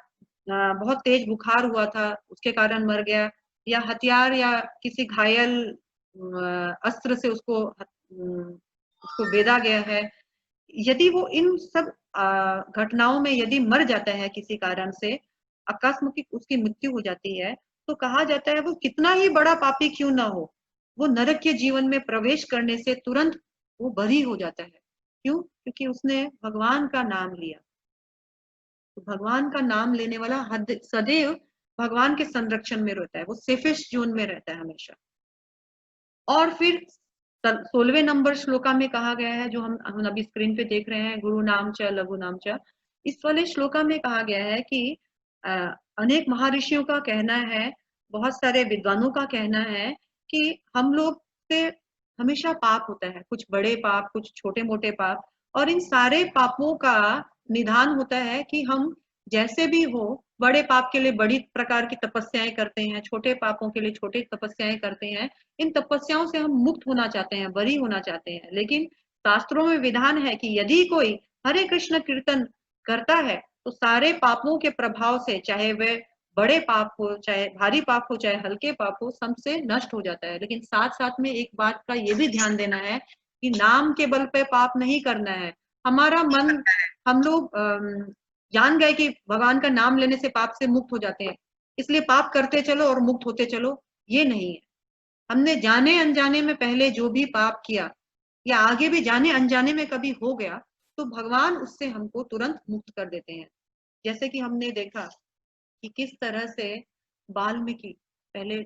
बहुत तेज बुखार हुआ था उसके कारण मर गया, या हथियार या किसी घायल अस्त्र से उसको बेधा गया है, यदि वो इन सब घटनाओं में यदि मर जाता है किसी कारण से, आकस्मिक उसकी मृत्यु हो जाती है, तो कहा जाता है वो कितना ही बड़ा पापी क्यों ना हो, वो नरक के जीवन में प्रवेश करने से तुरंत वो बरी हो जाता है। क्यों? क्योंकि उसने भगवान का नाम लिया। तो भगवान का नाम लेने वाला सदैव भगवान के संरक्षण में रहता है, वो सेफेस्ट जोन में रहता है हमेशा। और फिर 16वें नंबर श्लोका में कहा गया है, जो हम अभी स्क्रीन पे देख रहे हैं, गुरु नाम च लघु नाम च। इस वाले श्लोका में कहा गया है कि अनेक महर्षियों का कहना है, बहुत सारे विद्वानों का कहना है कि हम लोग से हमेशा पाप होता है, कुछ बड़े पाप, कुछ छोटे मोटे पाप, और इन सारे पापों का निदान होता है कि हम जैसे भी हो, बड़े पाप के लिए बड़ी प्रकार की तपस्याएं करते हैं, छोटे पापों के लिए छोटी तपस्याएं करते हैं। इन तपस्याओं से हम मुक्त होना चाहते हैं, बरी होना चाहते हैं। लेकिन शास्त्रों में विधान है कि यदि कोई हरे कृष्ण कीर्तन करता है तो सारे पापों के प्रभाव से, चाहे वे बड़े पाप हो, चाहे भारी पाप हो, चाहे हल्के पाप हो, सबसे नष्ट हो जाता है। लेकिन साथ साथ में एक बात का ये भी ध्यान देना है कि नाम के बल पे पाप नहीं करना है। हमारा मन, हम लोग जान गए कि भगवान का नाम लेने से पाप से मुक्त हो जाते हैं, इसलिए पाप करते चलो और मुक्त होते चलो, ये नहीं है। हमने जाने अनजाने में पहले जो भी पाप किया या आगे भी जाने अनजाने में कभी हो गया, तो भगवान उससे हमको तुरंत मुक्त कर देते हैं। जैसे कि हमने देखा कि किस तरह से वाल्मीकि, पहले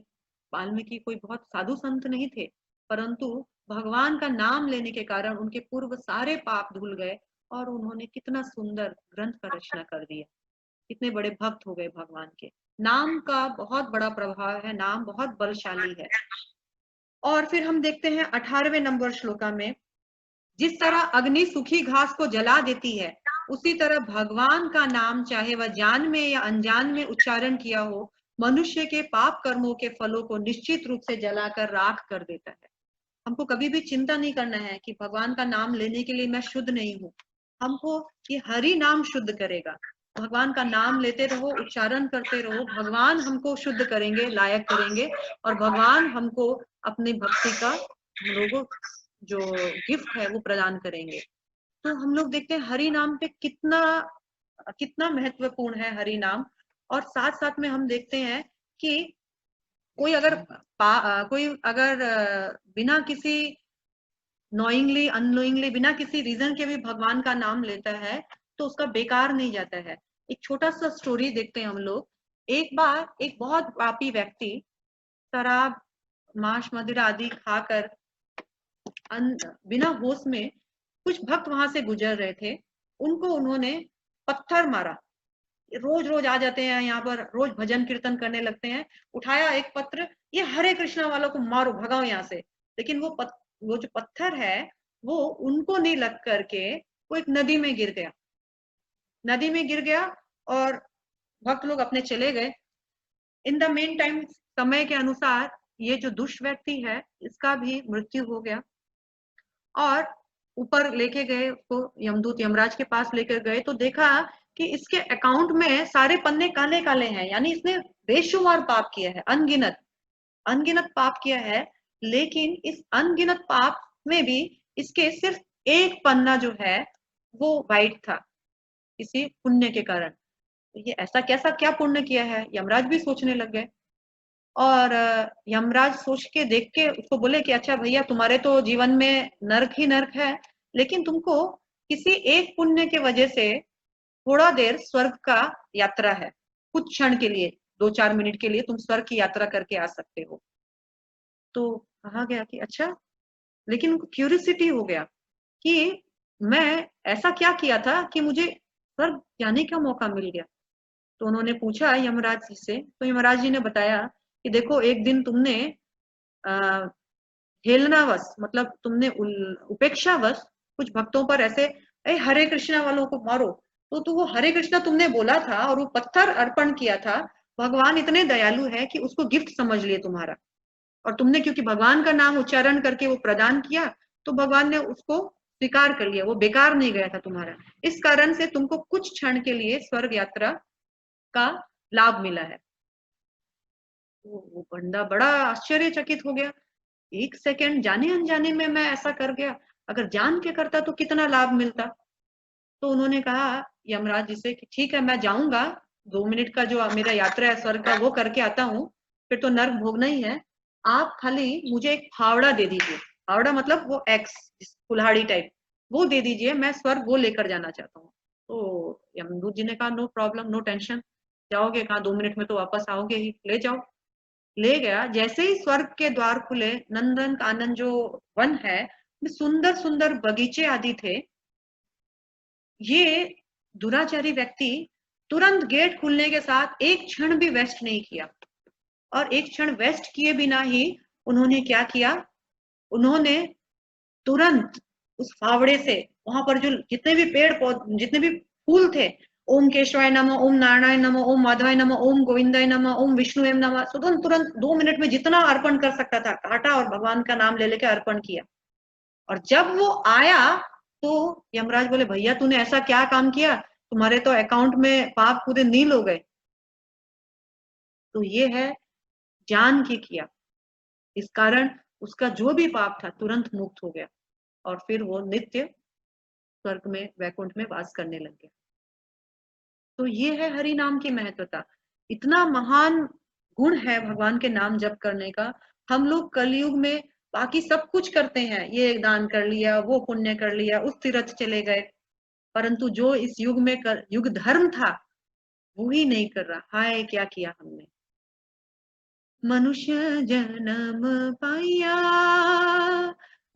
वाल्मीकि कोई बहुत साधु संत नहीं थे, परंतु भगवान का नाम लेने के कारण उनके पूर्व सारे पाप धुल गए और उन्होंने कितना सुंदर ग्रंथ का रचना कर दिया, कितने बड़े भक्त हो गए भगवान के। नाम का बहुत बड़ा प्रभाव है, नाम बहुत बलशाली है। और फिर हम देखते हैं 18वें नंबर श्लोका में, जिस तरह अग्नि सूखी घास को जला देती है, उसी तरह भगवान का नाम चाहे वह जान में या अनजान में उच्चारण किया हो, मनुष्य के पाप कर्मों के फलों को निश्चित रूप से जलाकर राख कर देता है। हमको कभी भी चिंता नहीं करना है कि भगवान का नाम लेने के लिए मैं शुद्ध नहीं हूँ। हमको ये हरि नाम शुद्ध करेगा। भगवान का नाम लेते रहो, उच्चारण करते रहो, भगवान हमको शुद्ध करेंगे, लायक करेंगे, और भगवान हमको अपनी भक्ति का हम लोगों जो गिफ्ट है वो प्रदान करेंगे। तो हम लोग देखते हैं हरि नाम पे कितना कितना महत्वपूर्ण है हरि नाम। और साथ साथ में हम देखते हैं कि कोई अगर बिना किसी नोइंगली अननोइंगली, बिना किसी रीजन के भी भगवान का नाम लेता है तो उसका बेकार नहीं जाता है। एक छोटा सा स्टोरी देखते हैं हम लोग। एक बार एक बहुत पापी व्यक्ति शराब, मांस, मदिरा आदि खाकर बिना होश में, कुछ भक्त वहां से गुजर रहे थे, उनको उन्होंने पत्थर मारा। रोज रोज आ जाते हैं यहाँ पर, रोज भजन कीर्तन करने लगते हैं। उठाया एक पत्र, ये हरे कृष्णा वालों को मारो, भगाओ यहाँ से। लेकिन वो जो पत्थर है वो उनको नहीं लग करके वो एक नदी में गिर गया। नदी में गिर गया और भक्त लोग अपने चले गए। इन द मेन टाइम, समय के अनुसार ये जो दुष्ट व्यक्ति है इसका भी मृत्यु हो गया। और ऊपर लेके गए उसको, यमदूत यमराज के पास लेकर गए तो देखा कि इसके अकाउंट में सारे पन्ने काले काले हैं, यानी इसने बेशुमार पाप किया है, अनगिनत अनगिनत पाप किया है। लेकिन इस अनगिनत पाप में भी इसके सिर्फ एक पन्ना जो है वो वाइट था, किसी पुण्य के कारण। ये ऐसा कैसा क्या पुण्य किया है, यमराज भी सोचने लग गए। और यमराज सोच के देख के उसको बोले कि अच्छा भैया, तुम्हारे तो जीवन में नरक ही नरक है, लेकिन तुमको किसी एक पुण्य के वजह से थोड़ा देर स्वर्ग का यात्रा है, कुछ क्षण के लिए, 2-4 मिनट के लिए तुम स्वर्ग की यात्रा करके आ सकते हो। तो कहा गया कि अच्छा, लेकिन उनको क्यूरियोसिटी हो गया कि मैं ऐसा क्या किया था कि मुझे स्वर्ग जाने का मौका मिल गया। तो उन्होंने पूछा यमराज जी से, तो यमराज जी ने बताया कि देखो, एक दिन तुमने हेलनावश, मतलब तुमने उपेक्षावश कुछ भक्तों पर ऐसे हरे कृष्णा वालों को मारो, तो वो हरे कृष्णा तुमने बोला था और वो पत्थर अर्पण किया था। भगवान इतने दयालु है कि उसको गिफ्ट समझ लिए तुम्हारा, और तुमने क्योंकि भगवान का नाम उच्चारण करके वो प्रदान किया तो भगवान ने उसको स्वीकार कर लिया, वो बेकार नहीं गया था तुम्हारा। इस कारण से तुमको कुछ क्षण के लिए स्वर्ग यात्रा का लाभ मिला है। वो बंदा बड़ा आश्चर्यचकित हो गया, एक सेकंड जाने अनजाने में मैं ऐसा कर गया, अगर जान के करता तो कितना लाभ मिलता। तो उन्होंने कहा यमराज जी से कि ठीक है, मैं जाऊंगा, 2 मिनट का जो मेरा यात्रा है स्वर्ग का वो करके आता हूँ, फिर तो नर्क भोगना ही है। आप खाली मुझे एक फावड़ा दे दीजिए, फावड़ा मतलब वो एक्स कुल्हाड़ी टाइप, वो दे दीजिए, मैं स्वर्ग वो लेकर जाना चाहता हूँ। तो यमदूत जी ने कहा नो प्रॉब्लम, नो टेंशन, जाओगे कहाँ, 2 मिनट में तो वापस आओगे ही, ले जाओ। ले गया। जैसे ही स्वर्ग के द्वार खुले, नंदन कानन जो वन है, में सुंदर सुंदर बगीचे आदि थे। ये दुराचारी व्यक्ति तुरंत गेट खुलने के साथ एक क्षण भी वेस्ट नहीं किया, और एक क्षण वेस्ट किए बिना ही उन्होंने क्या किया, उन्होंने तुरंत उस फावड़े से वहां पर जो जितने भी पेड़ पौधे, जितने भी फूल थे, ओम केशवाय नमः, ओम नारायण नमः, ओम माधवाय नमः, ओम गोविंदाय नमः, ओम विष्णुवे नमः, तुरंत तुरंत 2 मिनट में जितना अर्पण कर सकता था काटा और भगवान का नाम ले लेके अर्पण किया। और जब वो आया तो यमराज बोले, भैया तूने ऐसा क्या काम किया, तुम्हारे तो अकाउंट में पाप पूरे नील हो गए। तो ये है जान के किया, इस कारण उसका जो भी पाप था तुरंत मुक्त हो गया, और फिर वो नित्य स्वर्ग में, वैकुंठ में वास करने लग गया। तो ये है हरि नाम की महत्वता। इतना महान गुण है भगवान के नाम जप करने का। हम लोग कलयुग में बाकी सब कुछ करते हैं, ये दान कर लिया, वो पुण्य कर लिया, उस तीर्थ चले गए, परंतु जो इस युग में युग धर्म था वो ही नहीं कर रहा। हाय क्या किया हमने। मनुष्य जन्म पाया,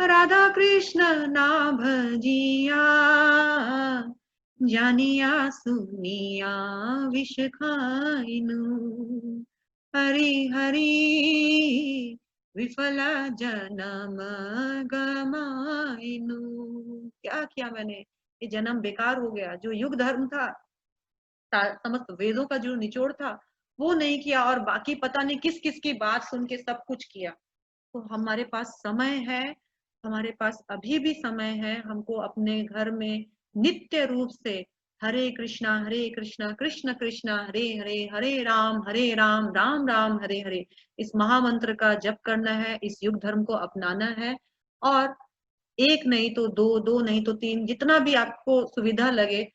राधा कृष्ण ना भजिया, जानिया सुनिया विष खाइनु, हरि हरि विफला जन्म गमाइनु। क्या किया मैंने, ये जन्म बेकार हो गया। जो युग धर्म था, समस्त वेदों का जो निचोड़ था, वो नहीं किया, और बाकी पता नहीं किस किस की बात सुन के सब कुछ किया। तो हमारे पास समय है, हमारे पास अभी भी समय है, हमको अपने घर में नित्य रूप से हरे कृष्णा कृष्ण कृष्ण हरे हरे, हरे राम राम राम हरे हरे, इस महामंत्र का जप करना है, इस युग धर्म को अपनाना है। और एक नहीं तो दो, दो नहीं तो 3, जितना भी आपको सुविधा लगे,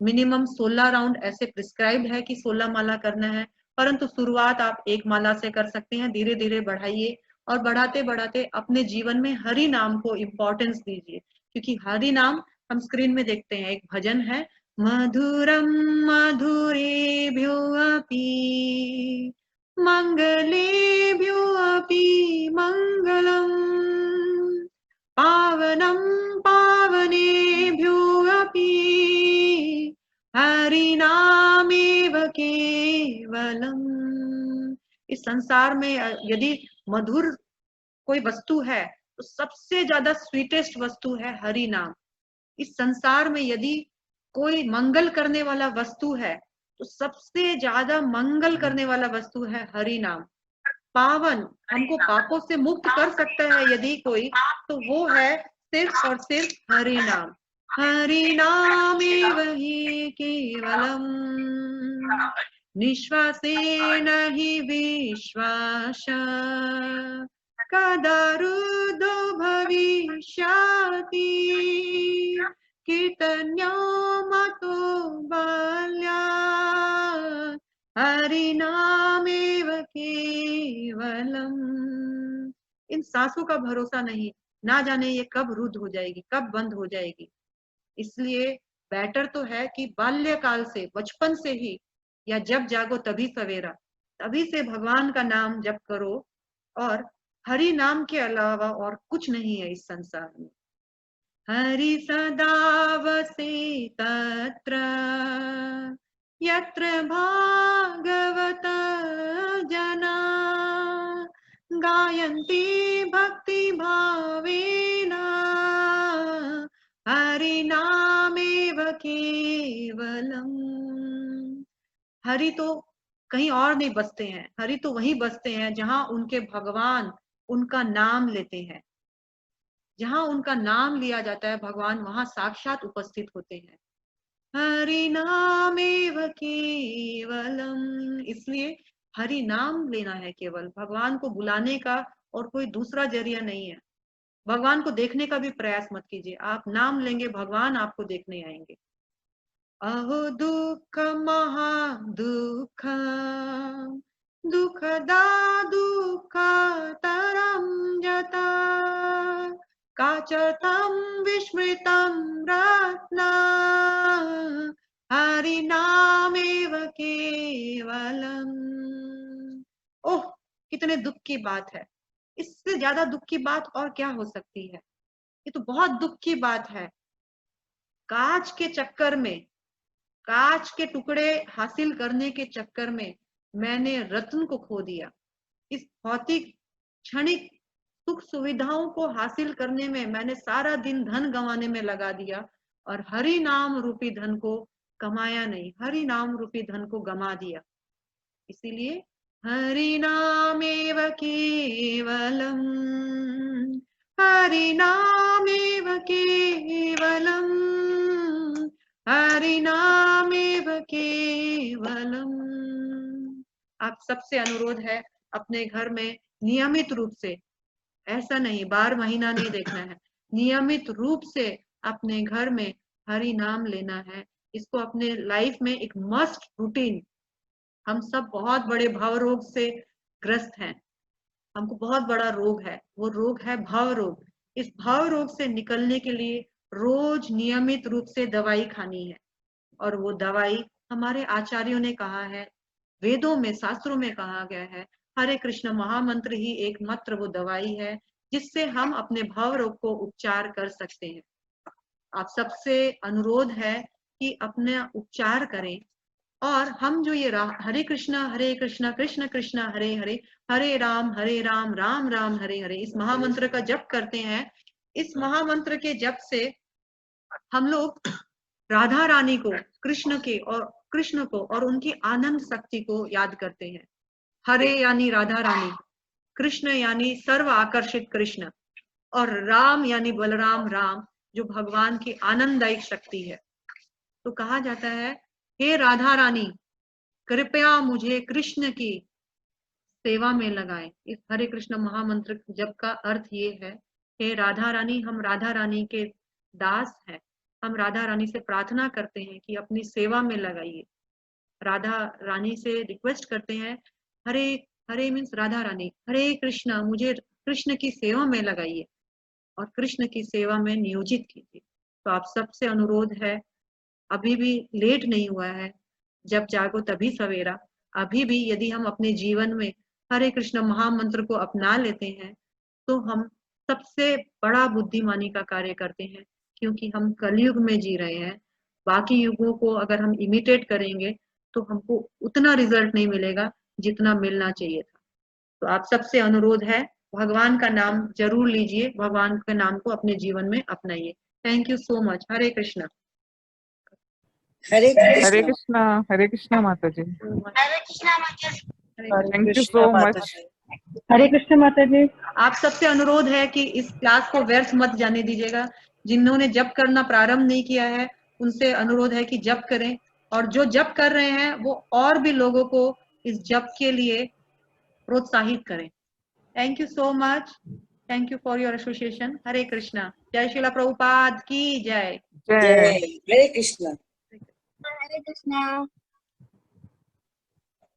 मिनिमम 16 राउंड ऐसे प्रिस्क्राइब्ड है कि 16 माला करना है, परंतु शुरुआत आप 1 माला से कर सकते हैं। धीरे धीरे बढ़ाइए, और बढ़ाते बढ़ाते अपने जीवन में हरि नाम को इम्पोर्टेंस दीजिए, क्योंकि हरि नाम, हम स्क्रीन में देखते हैं एक भजन है, मधुरम मधुरेभ्यो अपि मंगलेभ्यो अपि मंगलम, पावनम पावनेभ्यो अपि हरिनामेव केवलम। इस संसार में यदि मधुर कोई वस्तु है तो सबसे ज्यादा स्वीटेस्ट वस्तु है हरि नाम। इस संसार में यदि कोई मंगल करने वाला वस्तु है तो सबसे ज्यादा मंगल करने वाला वस्तु है हरि नाम। पावन, हमको पापों से मुक्त कर सकता है यदि कोई, तो वो है सिर्फ और सिर्फ हरि नाम। हरि नामेव हि केवलम, निश्वासेन हि विश्वास, कदा रुद्धो भविष्यति, कीर्तन्यो मतो बाल्यात्, हरिनामेव केवलम। इन सांसों का भरोसा नहीं, ना जाने ये कब रुद्ध हो जाएगी, कब बंद हो जाएगी। इसलिए बेटर तो है कि बाल्यकाल से, बचपन से ही, या जब जागो तभी सवेरा, तभी से भगवान का नाम जप करो। और हरि नाम के अलावा और कुछ नहीं है इस संसार में। हरि सदा वसे तत्र यत्र भागवत जना, गायन्ति भक्ति भावेन हरि नामेव केवलम। हरि तो कहीं और नहीं बसते हैं, हरि तो वहीं बसते हैं जहां उनके भगवान उनका नाम लेते हैं। जहां उनका नाम लिया जाता है भगवान वहां साक्षात उपस्थित होते हैं। हरि नामेव केवलम, इसलिए हरि नाम लेना है केवल, भगवान को बुलाने का और कोई दूसरा जरिया नहीं है। भगवान को देखने का भी प्रयास मत कीजिए, आप नाम लेंगे भगवान आपको देखने आएंगे। अहो दुख महा दुख, दुखदा दुख तरम जता, काचतम विस्मृतम रत्ना, हरि नामेव केवलम। ओह, कितने दुख की बात है। इससे ज्यादा दुख की बात और क्या हो सकती है। ये तो बहुत दुख की बात है। कांच के चक्कर में, कांच के टुकड़े हासिल करने के चक्कर में मैंने रत्न को खो दिया। इस भौतिक क्षणिक सुख सुविधाओं को हासिल करने में मैंने सारा दिन धन गंवाने में लगा दिया और हरि नाम रूपी धन को कमाया नहीं, हरि नाम रूपी धन को गमा दिया। इसीलिए हरि नामेव केवलम, हरि नामेव केवलम, हरि नामेव केवलम। आप सबसे अनुरोध है अपने घर में नियमित रूप से, ऐसा नहीं बार महीना नहीं देखना है, नियमित रूप से अपने घर में हरि नाम लेना है। इसको अपने लाइफ में एक मस्ट रूटीन। हम सब बहुत बड़े भव रोग से ग्रस्त हैं, हमको बहुत बड़ा रोग है, वो रोग है भव रोग। इस भव रोग से निकलने के लिए रोज नियमित रूप से दवाई खानी है। और वो दवाई हमारे आचार्यों ने कहा है, वेदों में शास्त्रों में कहा गया है, हरे कृष्ण महामंत्र ही एकमात्र वो दवाई है जिससे हम अपने भव रोग को उपचार कर सकते हैं। आप सबसे अनुरोध है कि अपना उपचार करें। और हम जो ये हरे कृष्णा कृष्ण कृष्ण हरे हरे, हरे राम राम राम हरे हरे, इस महामंत्र का जप करते हैं। इस महामंत्र के जप से हम लोग राधा रानी को, कृष्ण को और उनकी आनंद शक्ति को याद करते हैं। हरे यानी राधा रानी, कृष्ण यानी सर्व आकर्षित कृष्ण, और राम यानी बलराम राम जो भगवान की आनंददायक शक्ति है। तो कहा जाता है, हे राधा रानी कृपया मुझे कृष्ण की सेवा में लगाएं। इस हरे कृष्ण महामंत्र जप का अर्थ ये है, हे राधा रानी, हम राधा रानी के दास हैं, हम राधा रानी से प्रार्थना करते हैं कि अपनी सेवा में लगाइए। राधा रानी से रिक्वेस्ट करते हैं, हरे हरे मीन्स राधा रानी, हरे कृष्ण मुझे कृष्ण की सेवा में लगाइए और कृष्ण की सेवा में नियोजित कीजिए। तो आप सबसे अनुरोध है, अभी भी लेट नहीं हुआ है, जब जागो तभी सवेरा। अभी भी यदि हम अपने जीवन में हरे कृष्ण महामंत्र को अपना लेते हैं तो हम सबसे बड़ा बुद्धिमानी का कार्य करते हैं, क्योंकि हम कलयुग में जी रहे हैं। बाकी युगों को अगर हम इमिटेट करेंगे तो हमको उतना रिजल्ट नहीं मिलेगा जितना मिलना चाहिए था। तो आप सबसे अनुरोध है, भगवान का नाम जरूर लीजिए, भगवान के नाम को अपने जीवन में अपनाइए। Thank you so much. Hare Krishna. Hare Hare Krishna. Krishna माता जी। हरे कृष्णा माता जी। Thank you so much. Hare Krishna माता जी। आप सबसे अनुरोध है कि इस क्लास को व्यर्थ मत जाने दीजिएगा। जिन्होंने जप करना प्रारंभ नहीं किया है उनसे अनुरोध है कि जप करें, और जो जप कर रहे हैं वो और भी लोगों को इस जप के लिए प्रोत्साहित करें। Thank you so much. Thank you for your association. Hare Krishna. जय श्रीला प्रभुपाद की जय। जय। जय हरे कृष्णा। हरे कृष्णा।